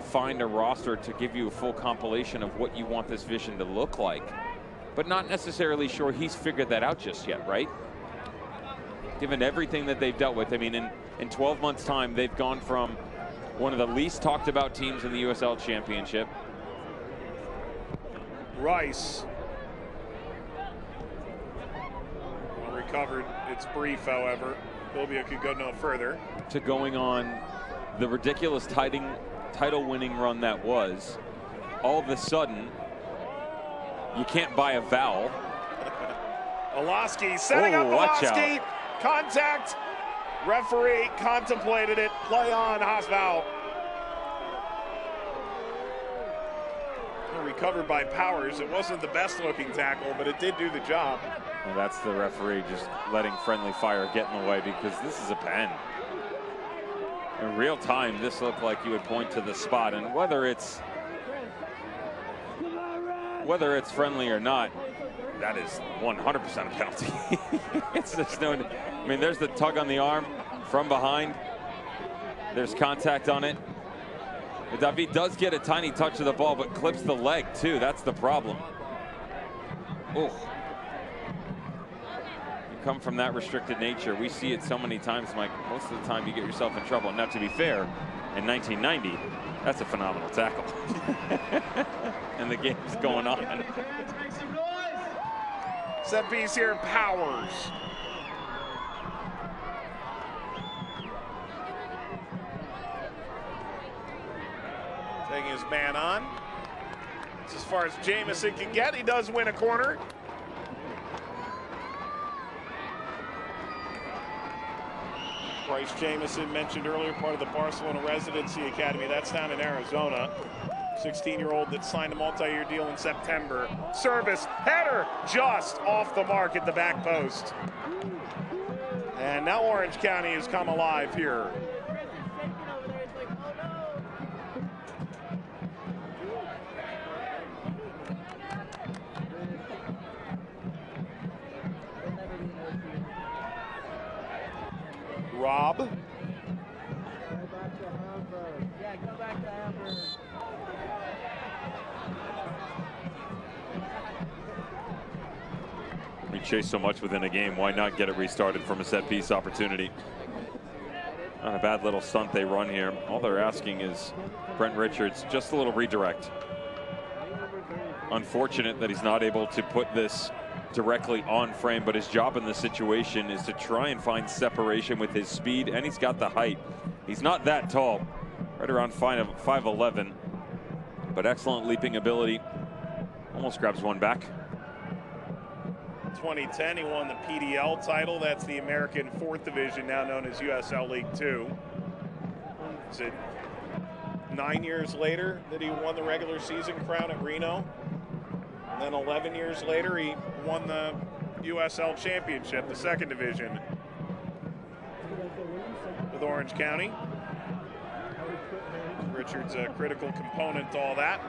find a roster to give you a full compilation of what you want this vision to look like, but not necessarily sure he's figured that out just yet, right? Given everything that they've dealt with. I mean, in 12 months' time, they've gone from one of the least talked about teams in the USL Championship. Rice. Well recovered. It's brief, however. Philbia could go no further. To going on the ridiculous title-winning run that was, all of a sudden, you can't buy a vowel. Olaski setting up Olaski. Contact. Referee contemplated it. Play on Hasval. Recovered by Powers. It wasn't the best looking tackle, but it did do the job. Well, that's the referee just letting friendly fire get in the way, because this is a pen. In real time, this looked like you would point to the spot, and whether it's friendly or not, that is 100% a penalty. It's just no, I mean, there's the tug on the arm from behind. There's contact on it. David does get a tiny touch of the ball, but clips the leg too. That's the problem. Oh, you come from that restricted nature. We see it so many times, Mike. Most of the time you get yourself in trouble. Now, to be fair, in 1990, that's a phenomenal tackle. And the game's going on. Set piece here, Powers. Taking his man on. It's as far as Jamison can get. He does win a corner. Bryce Jamison, mentioned earlier, part of the Barcelona Residency Academy. That's down in Arizona. 16-year-old that signed a multi-year deal in September. Service, header, just off the mark at the back post. And now Orange County has come alive here. Rob. Yeah, go back to Hamburg. We chase so much within a game, why not get it restarted from a set piece opportunity? Not a bad little stunt they run here. All they're asking is Brent Richards, just a little redirect. Unfortunate that he's not able to put this directly on frame, but his job in this situation is to try and find separation with his speed, and he's got the height. He's not that tall, right around 5'11", but excellent leaping ability. Almost grabs one back. 2010, he won the PDL title. That's the American 4th Division, now known as USL League 2. Is it 9 years later that he won the regular season crown at Reno? And then 11 years later, he won the USL Championship, the 2nd Division, with Orange County. Richard's a critical component to all that.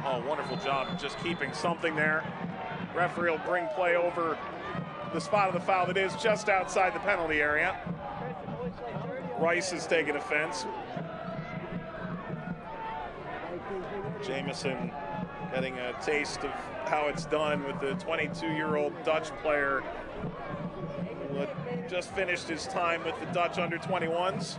Oh, wonderful job just keeping something there. Referee will bring play over the spot of the foul that is just outside the penalty area. Rice has taken offense. Jamison getting a taste of how it's done with the 22-year-old Dutch player who had just finished his time with the Dutch under-21s.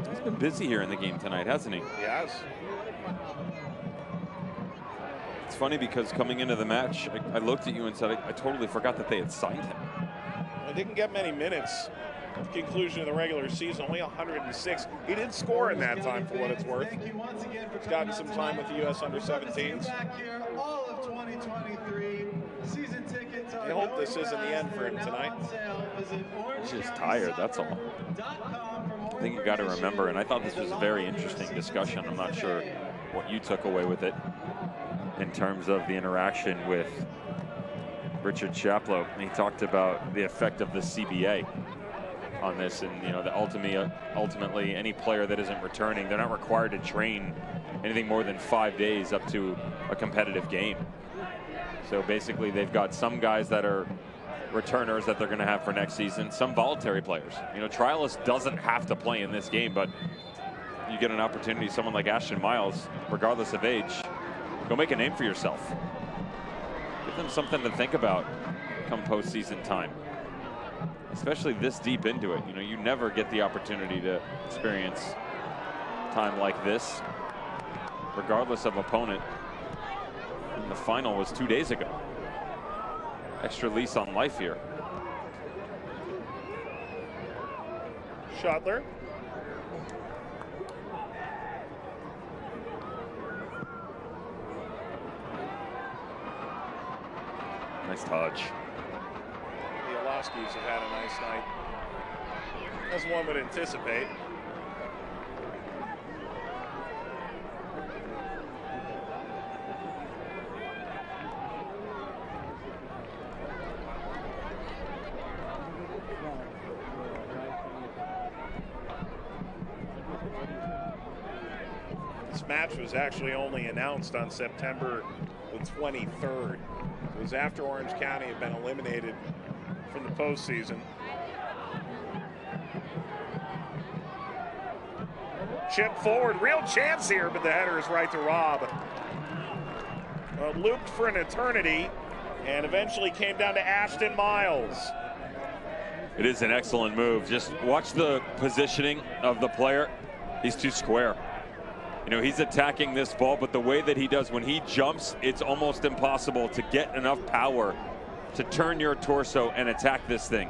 He's been busy here in the game tonight, hasn't he? He has. It's funny because coming into the match, I looked at you and said, I totally forgot that they had signed him. He didn't get many minutes at the conclusion of the regular season, only 106. He did score in that time, for what it's worth. He's gotten some time with the U.S. under-17s. I hope this isn't the end for him tonight. He's just tired, that's all. I think you got to remember, and I thought this was a very interesting discussion. I'm not sure what you took away with it in terms of the interaction with Richard Chaplow, and he talked about the effect of the CBA on this, and you know, ultimately any player that isn't returning, they're not required to train anything more than 5 days up to a competitive game. So basically they've got some guys that are returners that they're going to have for next season, some voluntary players. You know, Trialist doesn't have to play in this game, but you get an opportunity, someone like Ashton Miles, regardless of age, go make a name for yourself. Give them something to think about come postseason time, especially this deep into it. You know, you never get the opportunity to experience time like this, regardless of opponent. And the final was 2 days ago. Extra lease on life here. Schottler. Nice touch. The Olaskis have had a nice night, as one would anticipate. This match was actually only announced on September the 23rd. It was after Orange County had been eliminated from the postseason. Chip forward, real chance here, but the header is right to Rob. Looped for an eternity and eventually came down to Ashton Miles. It is an excellent move. Just watch the positioning of the player. He's too square. You know, he's attacking this ball, but the way that he does when he jumps, it's almost impossible to get enough power to turn your torso and attack this thing.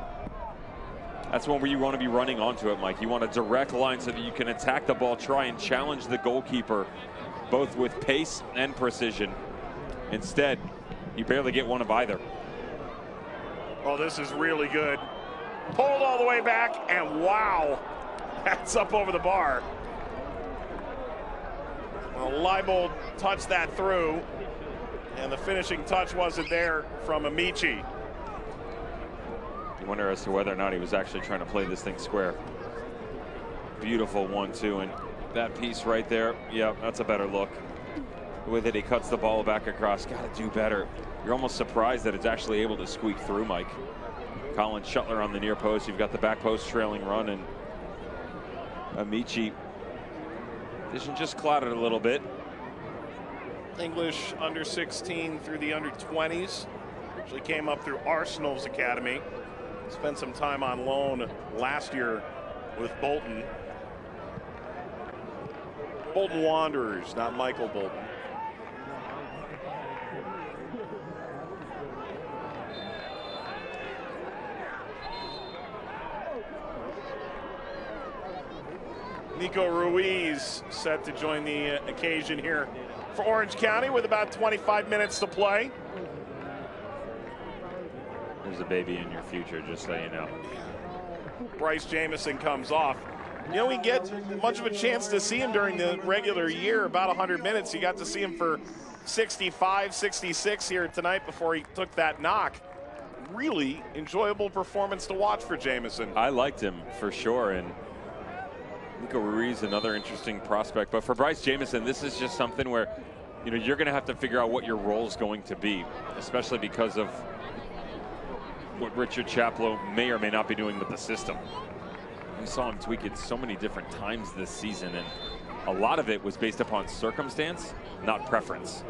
That's when you want to be running onto it, Mike. You want a direct line so that you can attack the ball, try and challenge the goalkeeper, both with pace and precision. Instead, you barely get one of either. Oh, this is really good. Pulled all the way back, and wow, that's up over the bar. Well, Leibold touched that through, and the finishing touch wasn't there from Amici. You wonder as to whether or not he was actually trying to play this thing square. Beautiful 1-2, and that piece right there, yeah, that's a better look. The way that he cuts the ball back across, got to do better. You're almost surprised that it's actually able to squeak through, Mike. Colin Shuttler on the near post. You've got the back post trailing run, and Amici. Vision just clouded a little bit. English under 16 through the under 20s. Actually came up through Arsenal's academy. Spent some time on loan last year with Bolton. Bolton Wanderers, not Michael Bolton. Nico Ruiz set to join the occasion here for Orange County with about 25 minutes to play. There's a baby in your future, just so you know. Bryce Jamison comes off. You know, we get much of a chance to see him during the regular year, about 100 minutes. You got to see him for 65, 66 here tonight before he took that knock. Really enjoyable performance to watch for Jamison. I liked him for sure, and Nico Ruiz, another interesting prospect. But for Bryce Jamison, this is just something where, you know, you're going to have to figure out what your role is going to be, especially because of what Richard Chaplow may or may not be doing with the system. We saw him tweak it so many different times this season, and a lot of it was based upon circumstance, not preference.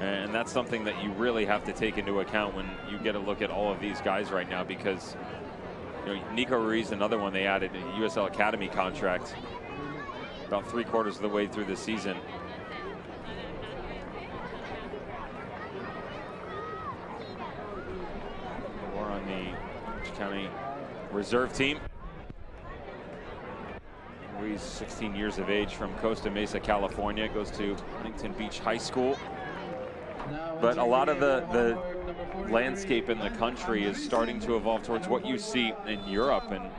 And that's something that you really have to take into account when you get a look at all of these guys right now, because you know, Nico Ruiz, another one they added, a USL Academy contract about 3/4 of the way through the season. We're on the Orange County reserve team. Ruiz, 16 years of age, from Costa Mesa, California, goes to Huntington Beach High School. But a lot of the landscape in the country is starting to evolve towards what you see in Europe. And,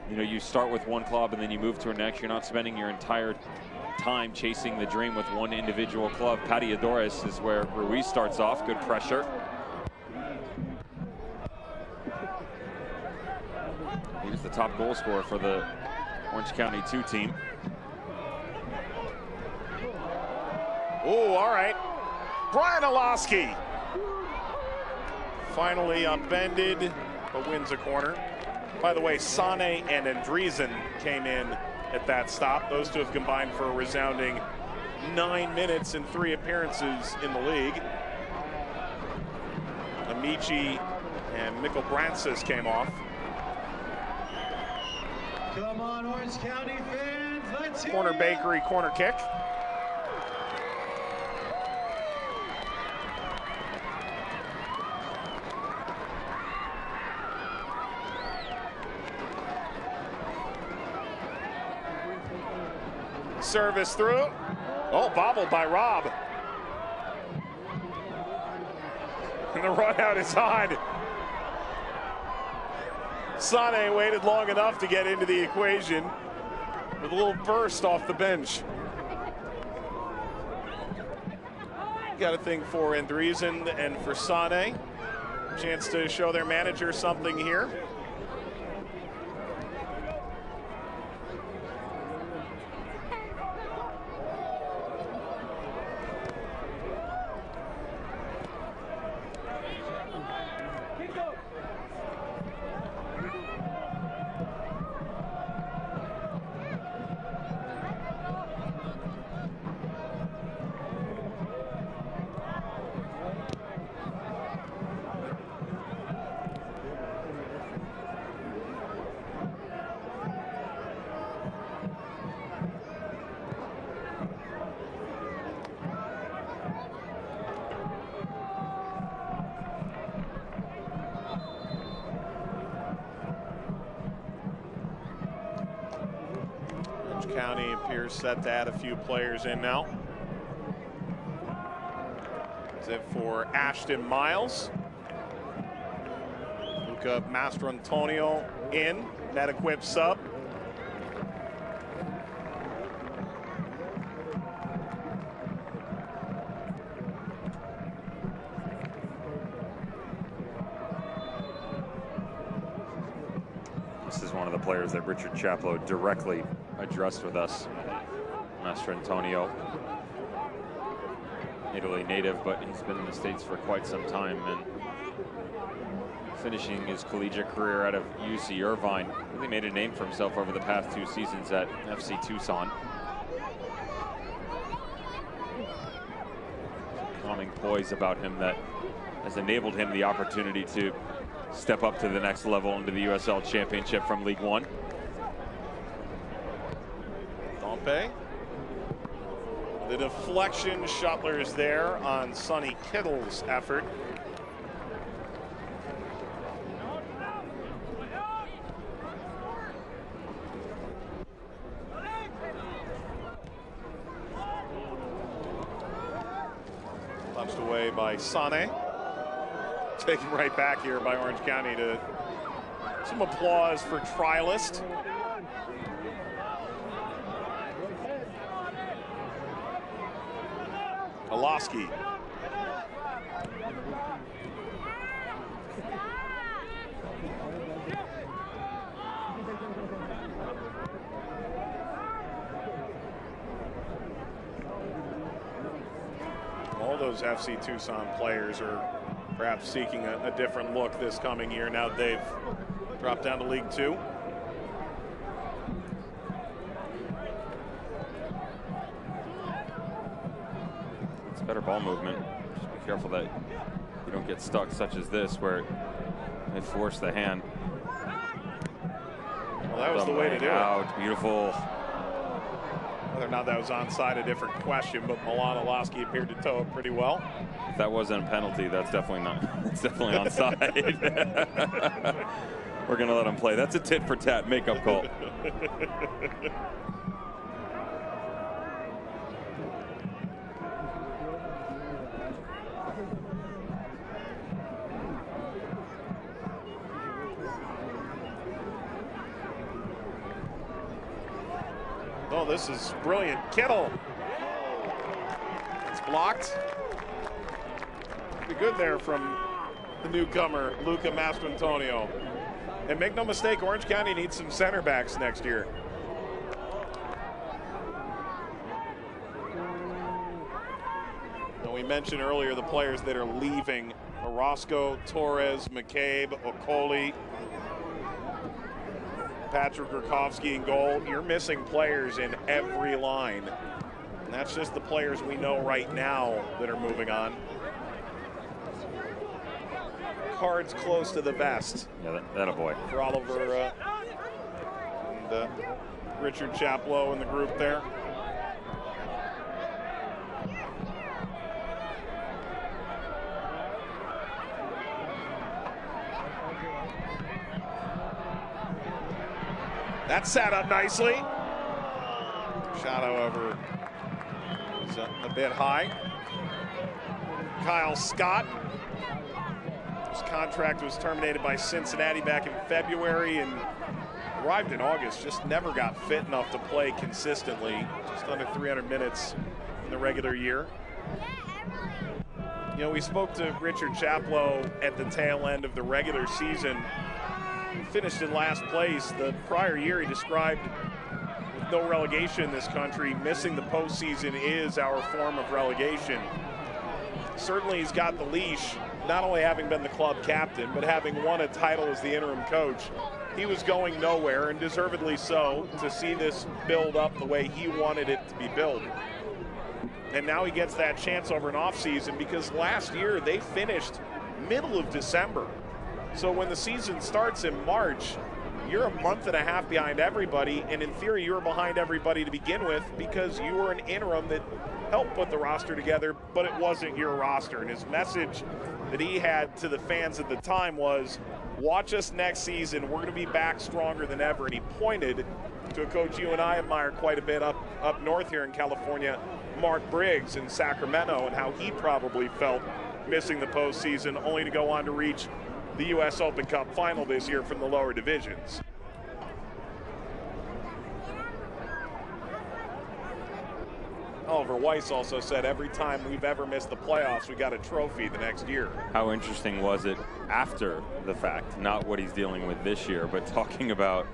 you know, you start with one club and then you move to a next. You're not spending your entire time chasing the dream with one individual club. Padiadores is where Ruiz starts off. Good pressure. top goal scorer for the Orange County 2 team. Oh, all right. Brian Olaski finally upended, but wins a corner. By the way, Sane and Andreessen came in at that stop. Those two have combined for a resounding 9 minutes in 3 appearances in the league. Amici and Mikkel Brancis came off. Come on, Orange County fans, let's hear Corner it. Bakery corner kick. Service through. Oh, bobbled by Rob. And the run out is on. Sane waited long enough to get into the equation with a little burst off the bench. Got a thing for Andreessen and for Sane. Chance to show their manager something here. County appears set to add a few players in now. Except for Ashton Miles. Luca Mastrantonio in, net-equipped sub. This is one of the players that Richard Chaplow directly addressed with us. Mastrantonio, Italy native, but he's been in the States for quite some time and finishing his collegiate career out of UC Irvine. Really made a name for himself over the past 2 seasons at FC Tucson. Calming poise about him that has enabled him the opportunity to step up to the next level into the USL Championship from League One. Dompe. The deflection, Shuttler's there on Sonny Kittle's effort. Punched away by Sane. Taken right back here by Orange County to some applause for trialist. Olaski. All those FC Tucson players are perhaps seeking a different look this coming year now that they've dropped down to League Two. It's better ball movement. Just be careful that you don't get stuck such as this where they force the hand. Well, that was the way to do it. Beautiful. Whether or not that was onside, a different question, but Milan Olaski appeared to tow it pretty well. If that wasn't a penalty, that's definitely not. It's definitely onside. We're gonna let him play. That's a tit for tat makeup call. Oh, this is brilliant. Kittle. It's blocked. Pretty good there from the newcomer, Luca Mastrantonio. And make no mistake, Orange County needs some center backs next year. And we mentioned earlier the players that are leaving: Orozco, Torres, McCabe, Okoli, Patrick Gurkowski in goal. You're missing players in every line. And that's just the players we know right now that are moving on. Cards close to the vest. Yeah, that a boy. For Oliver and Richard Chaplow in the group there. That sat up nicely. Shot, however, is a bit high. Kyle Scott. His contract was terminated by Cincinnati back in February and arrived in August. Just never got fit enough to play consistently. Just under 300 minutes in the regular year. You know, we spoke to Richard Chaplow at the tail end of the regular season. He finished in last place. The prior year he described, with no relegation in this country, missing the postseason is our form of relegation. Certainly he's got the leash, not only having been the club captain, but having won a title as the interim coach. He was going nowhere, and deservedly so, to see this build up the way he wanted it to be built. And now he gets that chance over an offseason, because last year they finished middle of December. So when the season starts in March, you're a month and a half behind everybody, and in theory you were behind everybody to begin with because you were an interim that helped put the roster together, but it wasn't your roster. And his message that he had to the fans at the time was, watch us next season, we're going to be back stronger than ever. And he pointed to a coach you and I admire quite a bit up north here in California, Mark Briggs in Sacramento, and how he probably felt missing the postseason, only to go on to reach the U.S. Open Cup final this year from the lower divisions. Oliver Weiss also said every time we've ever missed the playoffs, we got a trophy the next year. How interesting was it after the fact, not what he's dealing with this year, but talking about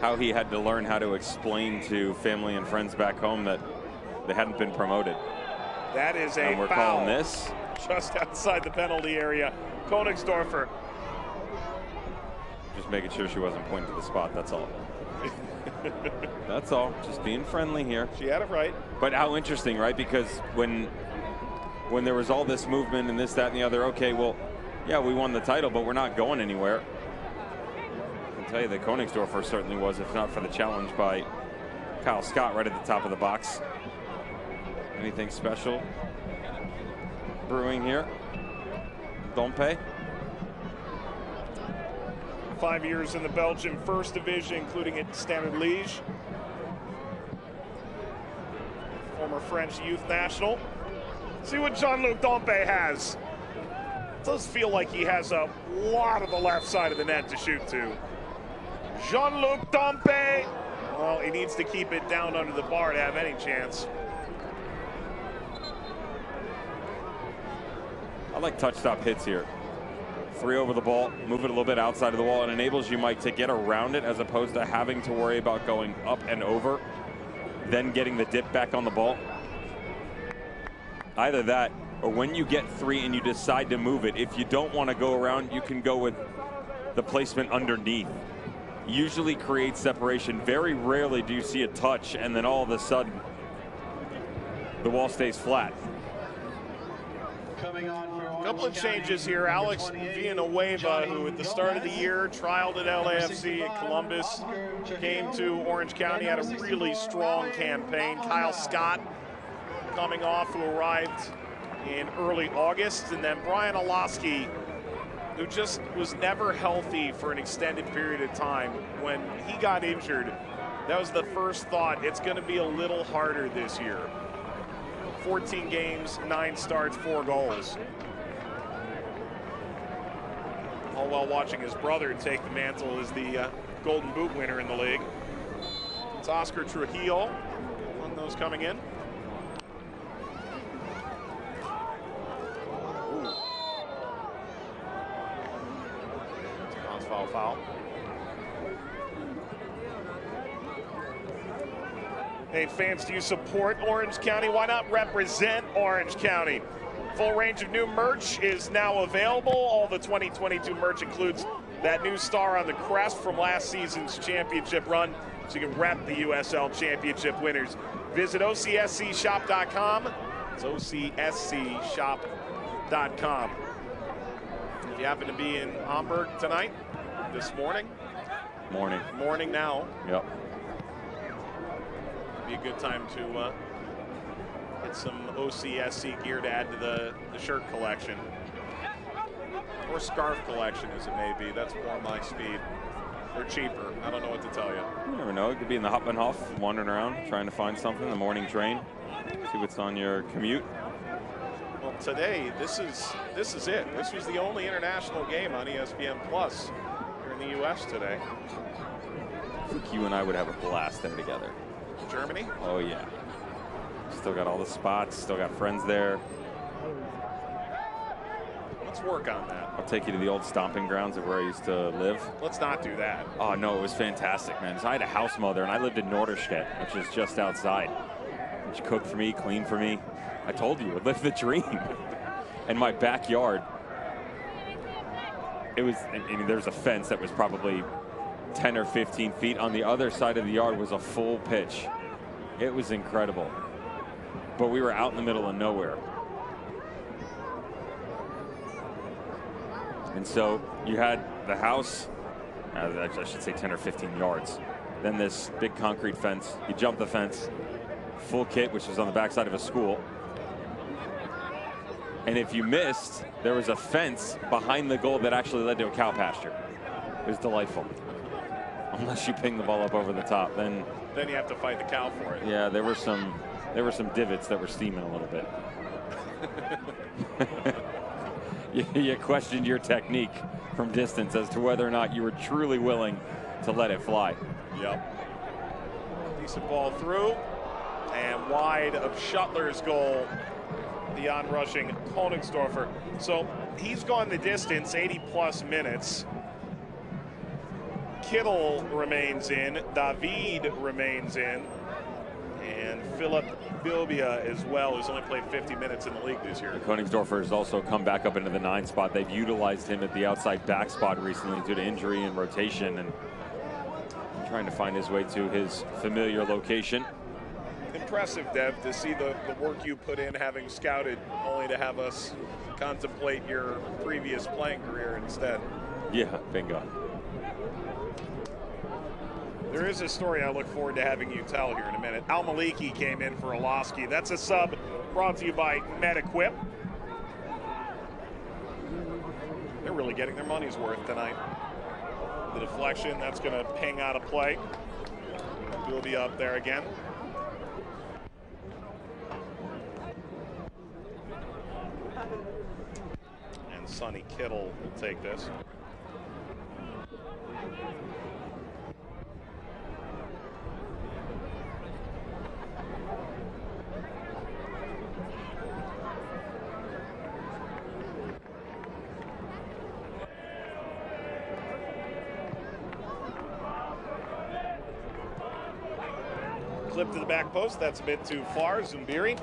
how he had to learn how to explain to family and friends back home that they hadn't been promoted. That is a and we're foul calling this just outside the penalty area. Konigsdorfer. Just making sure she wasn't pointing to the spot, that's all. That's all, just being friendly here. She had it right. But how interesting, right? Because when there was all this movement and this, that, and the other, okay, well, yeah, we won the title, but we're not going anywhere. I can tell you that Konigsdorfer certainly was, if not for the challenge by Kyle Scott right at the top of the box. Anything special brewing here? Dompe. 5 years in the Belgian First Division, including at Standard Liège. Former French youth national. See what Jean-Luc Dompe has. It does feel like he has a lot of the left side of the net to shoot to. Jean-Luc Dompe. Well, he needs to keep it down under the bar to have any chance. I like touch-stop hits here. 3 over the ball, move it a little bit outside of the wall. It enables you, Mike, to get around it as opposed to having to worry about going up and over, then getting the dip back on the ball. Either that, or when you get 3 and you decide to move it, if you don't want to go around, you can go with the placement underneath. Usually creates separation. Very rarely do you see a touch and then all of a sudden the wall stays flat. A couple of changes here. Alex Villanueva, who at the start of the year trialed at LAFC at Columbus, came to Orange County, had a really strong campaign. Kyle Scott coming off, who arrived in early August, and then Brian Olaski, who just was never healthy for an extended period of time. When he got injured, that was the first thought. It's going to be a little harder this year. 14 games, 9 starts, 4 goals. All while watching his brother take the mantle as the Golden Boot winner in the league. It's Oscar Trujillo on those coming in. Foul foul. Hey fans, do you support Orange County? Why not represent Orange County? Full range of new merch is now available. All the 2022 merch includes that new star on the crest from last season's championship run, so you can rep the USL championship winners. Visit OCSCshop.com. It's OCSCshop.com. If you happen to be in Hamburg tonight, this morning. Morning now. Yep. Be a good time to get some OCSC gear to add to the shirt collection. Or scarf collection, as it may be. That's more my speed. They're cheaper. I don't know what to tell you. You never know. You could be in the Huff and Huff, wandering around, trying to find something, the morning train. See what's on your commute. Well, today, this is it. This was the only international game on ESPN Plus here in the U.S. today. I think you and I would have a blast there together. Germany? Oh, yeah. Still got all the spots, still got friends there. Let's work on that. I'll take you to the old stomping grounds of where I used to live. Let's not do that. Oh, no, it was fantastic, man. So I had a house mother, and I lived in Norderstedt, which is just outside. And she cooked for me, cleaned for me. I told you, I lived the dream. And my backyard, it was, I mean, there's a fence that was probably 10 or 15 feet. On the other side of the yard was a full pitch. It was incredible. But we were out in the middle of nowhere. And so you had the house, I should say 10 or 15 yards. Then this big concrete fence. You jump the fence, full kit, which was on the backside of a school. And if you missed, there was a fence behind the goal that actually led to a cow pasture. It was delightful. Unless you ping the ball up over the top, then you have to fight the cow for it. Yeah, there were some divots that were steaming a little bit. You questioned your technique from distance as to whether or not you were truly willing to let it fly. Yep. Decent ball through and wide of Schuttler's goal. The on-rushing Koenigsdorfer. So he's gone the distance, 80-plus minutes. Kittel remains in, David remains in, and Philip Bilbia as well, who's only played 50 minutes in the league this year. Koenigsdorfer has also come back up into the 9 spot. They've utilized him at the outside back spot recently due to injury and rotation, and trying to find his way to his familiar location. Impressive, Dev, to see the work you put in, having scouted, only to have us contemplate your previous playing career instead. Yeah, bingo. There is a story I look forward to having you tell here in a minute. Al Maliki came in for Orlovsky. That's a sub brought to you by MedEquip. They're really getting their money's worth tonight. The deflection, that's going to ping out of play. We'll be up there again. And Sonny Kittle will take this. Clip to the back post, that's a bit too far. Zumbiri.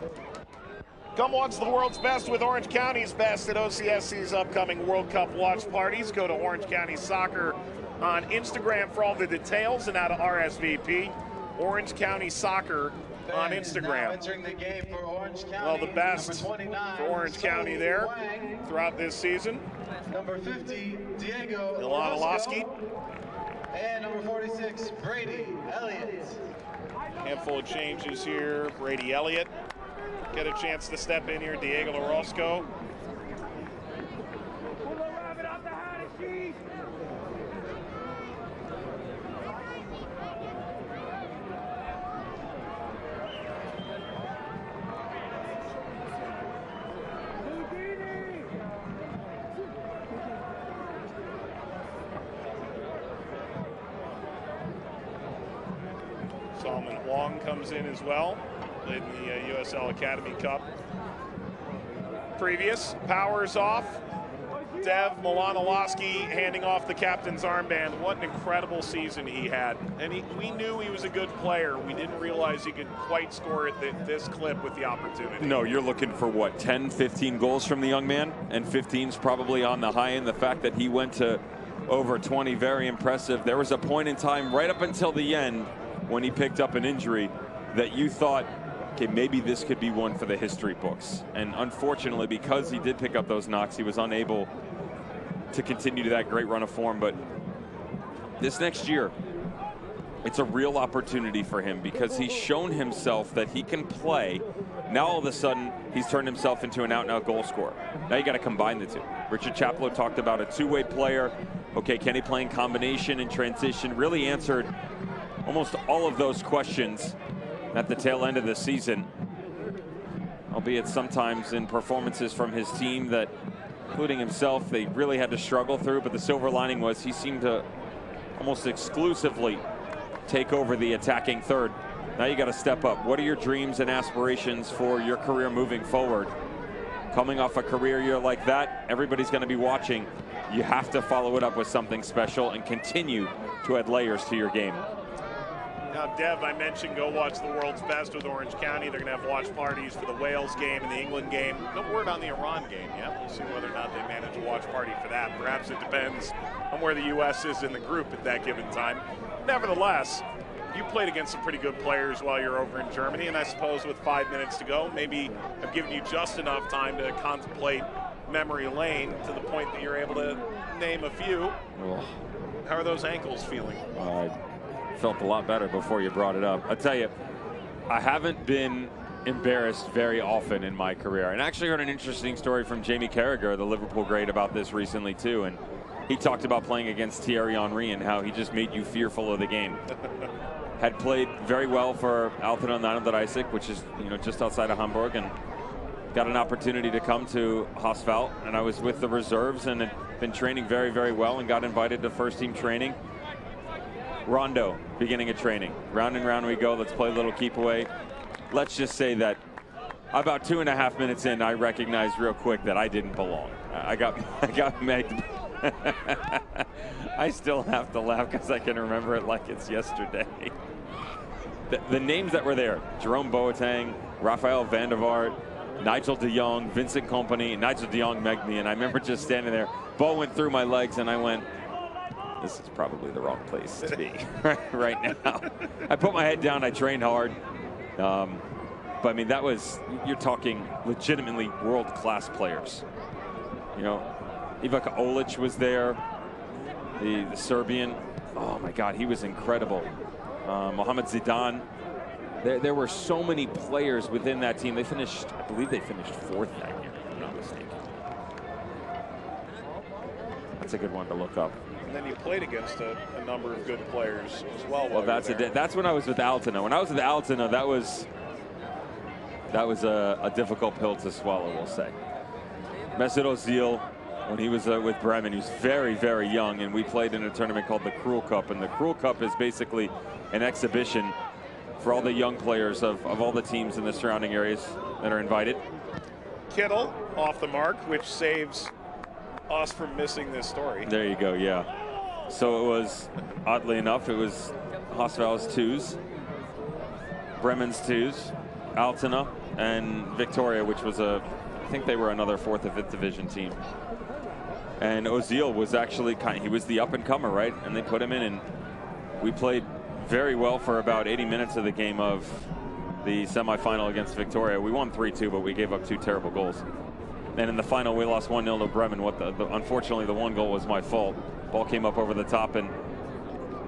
Come watch the world's best with Orange County's best at OCSC's upcoming World Cup watch parties. Go to Orange County Soccer on Instagram for all the details and how to RSVP. Orange County Soccer on Instagram. Well, the best for Orange County there throughout this season. Number 50, Diego Orlovsky. And number 46, Brady Elliott. Handful of changes here. Brady Elliott get a chance to step in here. Diego Orozco. Solomon Wong comes in as well, played in the USL Academy Cup. Previous, Powers off. Dev Milanilowski handing off the captain's armband. What an incredible season he had. And we knew he was a good player. We didn't realize he could quite score at this clip with the opportunity. No, you're looking for what, 10, 15 goals from the young man? And 15's probably on the high end. The fact that he went to over 20, very impressive. There was a point in time right up until the end when he picked up an injury that you thought, okay, maybe this could be one for the history books. And unfortunately, because he did pick up those knocks, he was unable to continue to that great run of form. But this next year, it's a real opportunity for him because he's shown himself that he can play. Now all of a sudden, he's turned himself into an out-and-out goal scorer. Now you got to combine the two. Richard Chaplow talked about a two-way player. Okay, can he play in combination and transition? Really answered almost all of those questions at the tail end of the season, albeit sometimes in performances from his team that, including himself, they really had to struggle through. But the silver lining was he seemed to almost exclusively take over the attacking third. Now you got to step up. What are your dreams and aspirations for your career moving forward? Coming off a career year like that, everybody's going to be watching. You have to follow it up with something special and continue to add layers to your game. Now, Dev, I mentioned go watch the World's Best with Orange County. They're going to have watch parties for the Wales game and the England game. No word on the Iran game yet. We'll see whether or not they manage a watch party for that. Perhaps it depends on where the U.S. is in the group at that given time. Nevertheless, you played against some pretty good players while you're over in Germany, and I suppose with 5 minutes to go, maybe I've given you just enough time to contemplate memory lane to the point that you're able to name a few. Oh. How are those ankles feeling? Felt a lot better before you brought it up. I'll tell you, I haven't been embarrassed very often in my career. And I actually heard an interesting story from Jamie Carragher, the Liverpool great, about this recently too. And he talked about playing against Thierry Henry and how he just made you fearful of the game. Had played very well for Altona Nijmegen, which is just outside of Hamburg, and got an opportunity to come to Haasveld. And I was with the reserves and had been training very, very well and got invited to first team training. Rondo, beginning of training. Round and round we go. Let's play a little keep away. Let's just say that about 2.5 minutes in, I recognized real quick that I didn't belong. I got megged. I still have to laugh because I can remember it like it's yesterday. The names that were there: Jerome Boateng, Rafael van der Vaart, Nigel de Jong, Vincent Kompany. Nigel de Jong megged me, and I remember just standing there. Ball went through my legs, and I went, this is probably the wrong place to be right now. I put my head down. I trained hard. But I mean, that was, you're talking legitimately world-class players. Ivica Olic was there, the Serbian. Oh my God, he was incredible. Mohamed Zidane. There were so many players within that team. They finished, I believe they finished 4th that year, if I'm not mistaken. That's a good one to look up. And then you played against a number of good players as well. Well, that's when I was with Altona. When I was with Altona, that was a difficult pill to swallow, we'll say. Mesut Ozil, when he was with Bremen, he was very, very young, and we played in a tournament called the Cruel Cup. And the Cruel Cup is basically an exhibition for all the young players of all the teams in the surrounding areas that are invited. Kittle off the mark, which saves us from missing this story. There you go, yeah. So it was, oddly enough, it was Haasveld's 2s, Bremen's 2s, Altona, and Victoria, which was I think they were another 4th or 5th division team. And Ozil was actually he was the up-and-comer, right? And they put him in, and we played very well for about 80 minutes of the game of the semifinal against Victoria. We won 3-2, but we gave up 2 terrible goals. And in the final, we lost 1-0 to Bremen. Unfortunately, the 1 goal was my fault. Ball came up over the top, and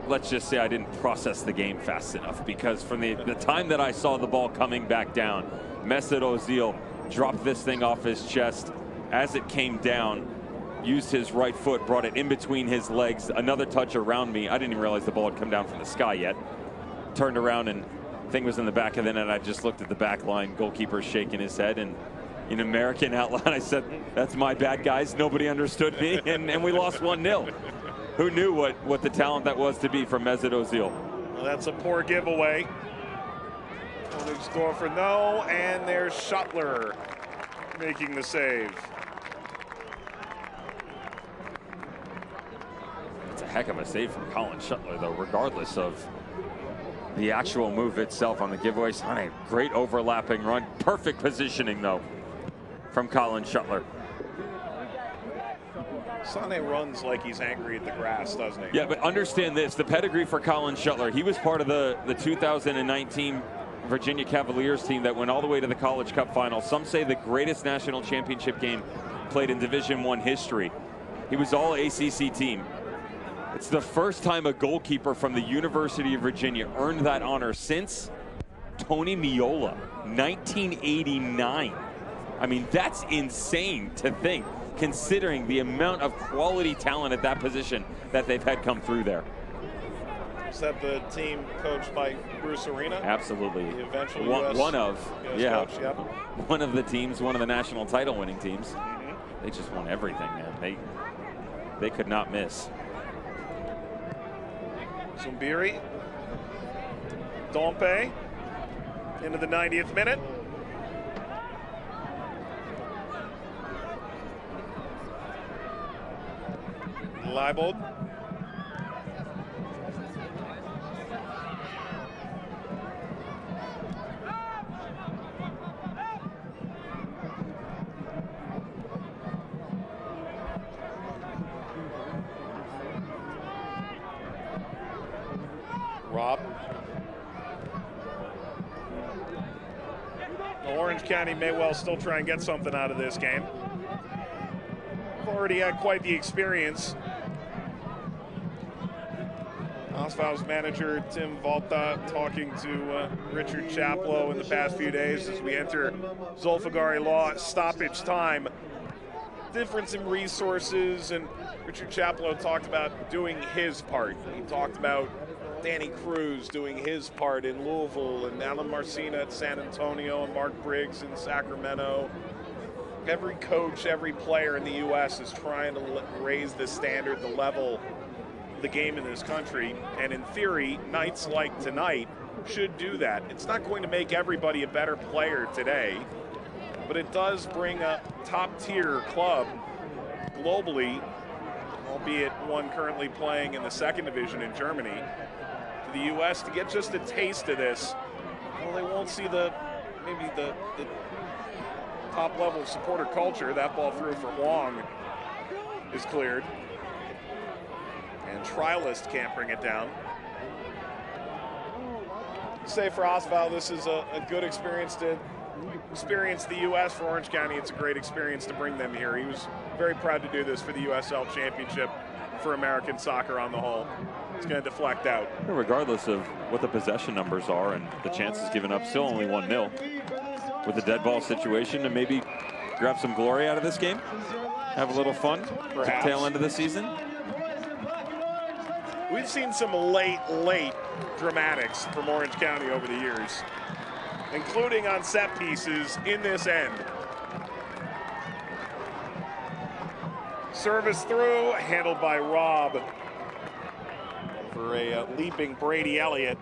let's just say I didn't process the game fast enough, because from the time that I saw the ball coming back down, Mesut Ozil dropped this thing off his chest. As it came down, used his right foot, brought it in between his legs, another touch around me. I didn't even realize the ball had come down from the sky yet. Turned around, and thing was in the back of the net. I just looked at the back line, goalkeeper shaking his head, and in American out loud, I said, that's my bad, guys. Nobody understood me, and we lost 1-0. Who knew what the talent that was to be from Mesut Ozil? Well, that's a poor giveaway. Score for no, and there's Schottler making the save. heck of a save from Colin Shuttler, though, regardless of the actual move itself on the giveaway. Sane, great overlapping run. Perfect positioning, though, from Colin Shuttler. Sane runs like he's angry at the grass, doesn't he? Yeah, but understand this. The pedigree for Colin Shuttler, he was part of the 2019 Virginia Cavaliers team that went all the way to the College Cup final. Some say the greatest national championship game played in Division I history. He was all ACC team. It's the first time a goalkeeper from the University of Virginia earned that honor since Tony Miola, 1989. I mean, that's insane to think, considering the amount of quality talent at that position that they've had come through there. Is that the team coached by Bruce Arena? Absolutely. The eventual one of coach, yep. One of the teams, one of the national title winning teams. They just won everything, man. They could not miss. Zumbiri, Dompe into the 90th minute. Leibold. Rob. Well, Orange County may well still try and get something out of this game. We've already had quite the experience. Osval's manager, Tim Volta, talking to Richard Chaplow in the past few days as we enter Zulfagari Law stoppage time. Difference in resources, and Richard Chaplow talked about doing his part. He talked about Danny Cruz doing his part in Louisville, and Alan Marcina at San Antonio, and Mark Briggs in Sacramento. Every coach, every player in the U.S. is trying to raise the standard, the level of the game in this country, and in theory, nights like tonight should do that. It's not going to make everybody a better player today, but it does bring a top-tier club globally, albeit one currently playing in the second division in Germany, to the U.S. to get just a taste of this. Well, they won't see maybe the top level of supporter culture. That ball through for Huang is cleared. And Trialist can't bring it down. Say for Osval, this is a good experience to experience the U.S. For Orange County. It's a great experience to bring them here. He was very proud to do this for the USL Championship, for American soccer on the whole. It's going to deflect out. Regardless of what the possession numbers are and the chances given up, still only 1-0. With the dead ball situation, to maybe grab some glory out of this game, have a little fun at the tail end of the season. We've seen some late dramatics from Orange County over the years, including on set pieces in this end. Service through, handled by Rob for a leaping Brady Elliott.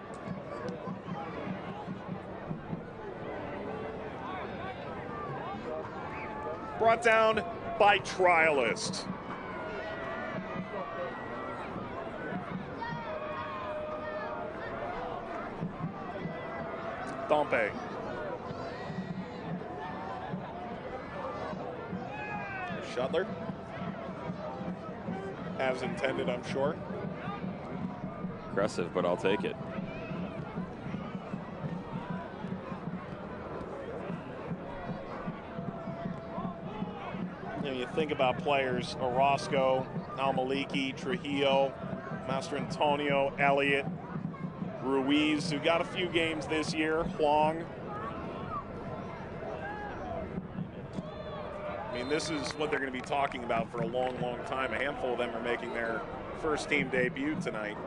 Brought down by Trialist. Dompe. Shuttler. As intended, I'm sure. Aggressive, but I'll take it. You know, you think about players, Orozco, Almaliki, Trujillo, Master Antonio, Elliott, Ruiz, who got a few games this year, Huang. I mean, this is what they're going to be talking about for a long, long time. A handful of them are making their first team debut tonight.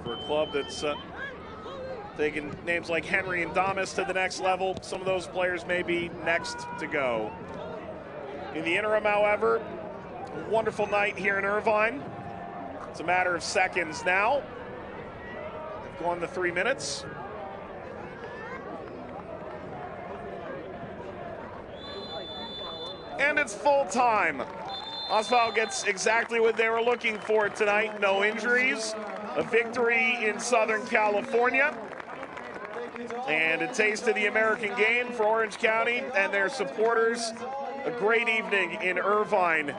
For a club that's taking names like Henry and Damas to the next level, some of those players may be next to go. In the interim, however, a wonderful night here in Irvine. It's a matter of seconds now. We've gone the 3 minutes. And it's full time. Oswald gets exactly what they were looking for tonight. No injuries, a victory in Southern California, and a taste of the American game for Orange County and their supporters. A great evening in Irvine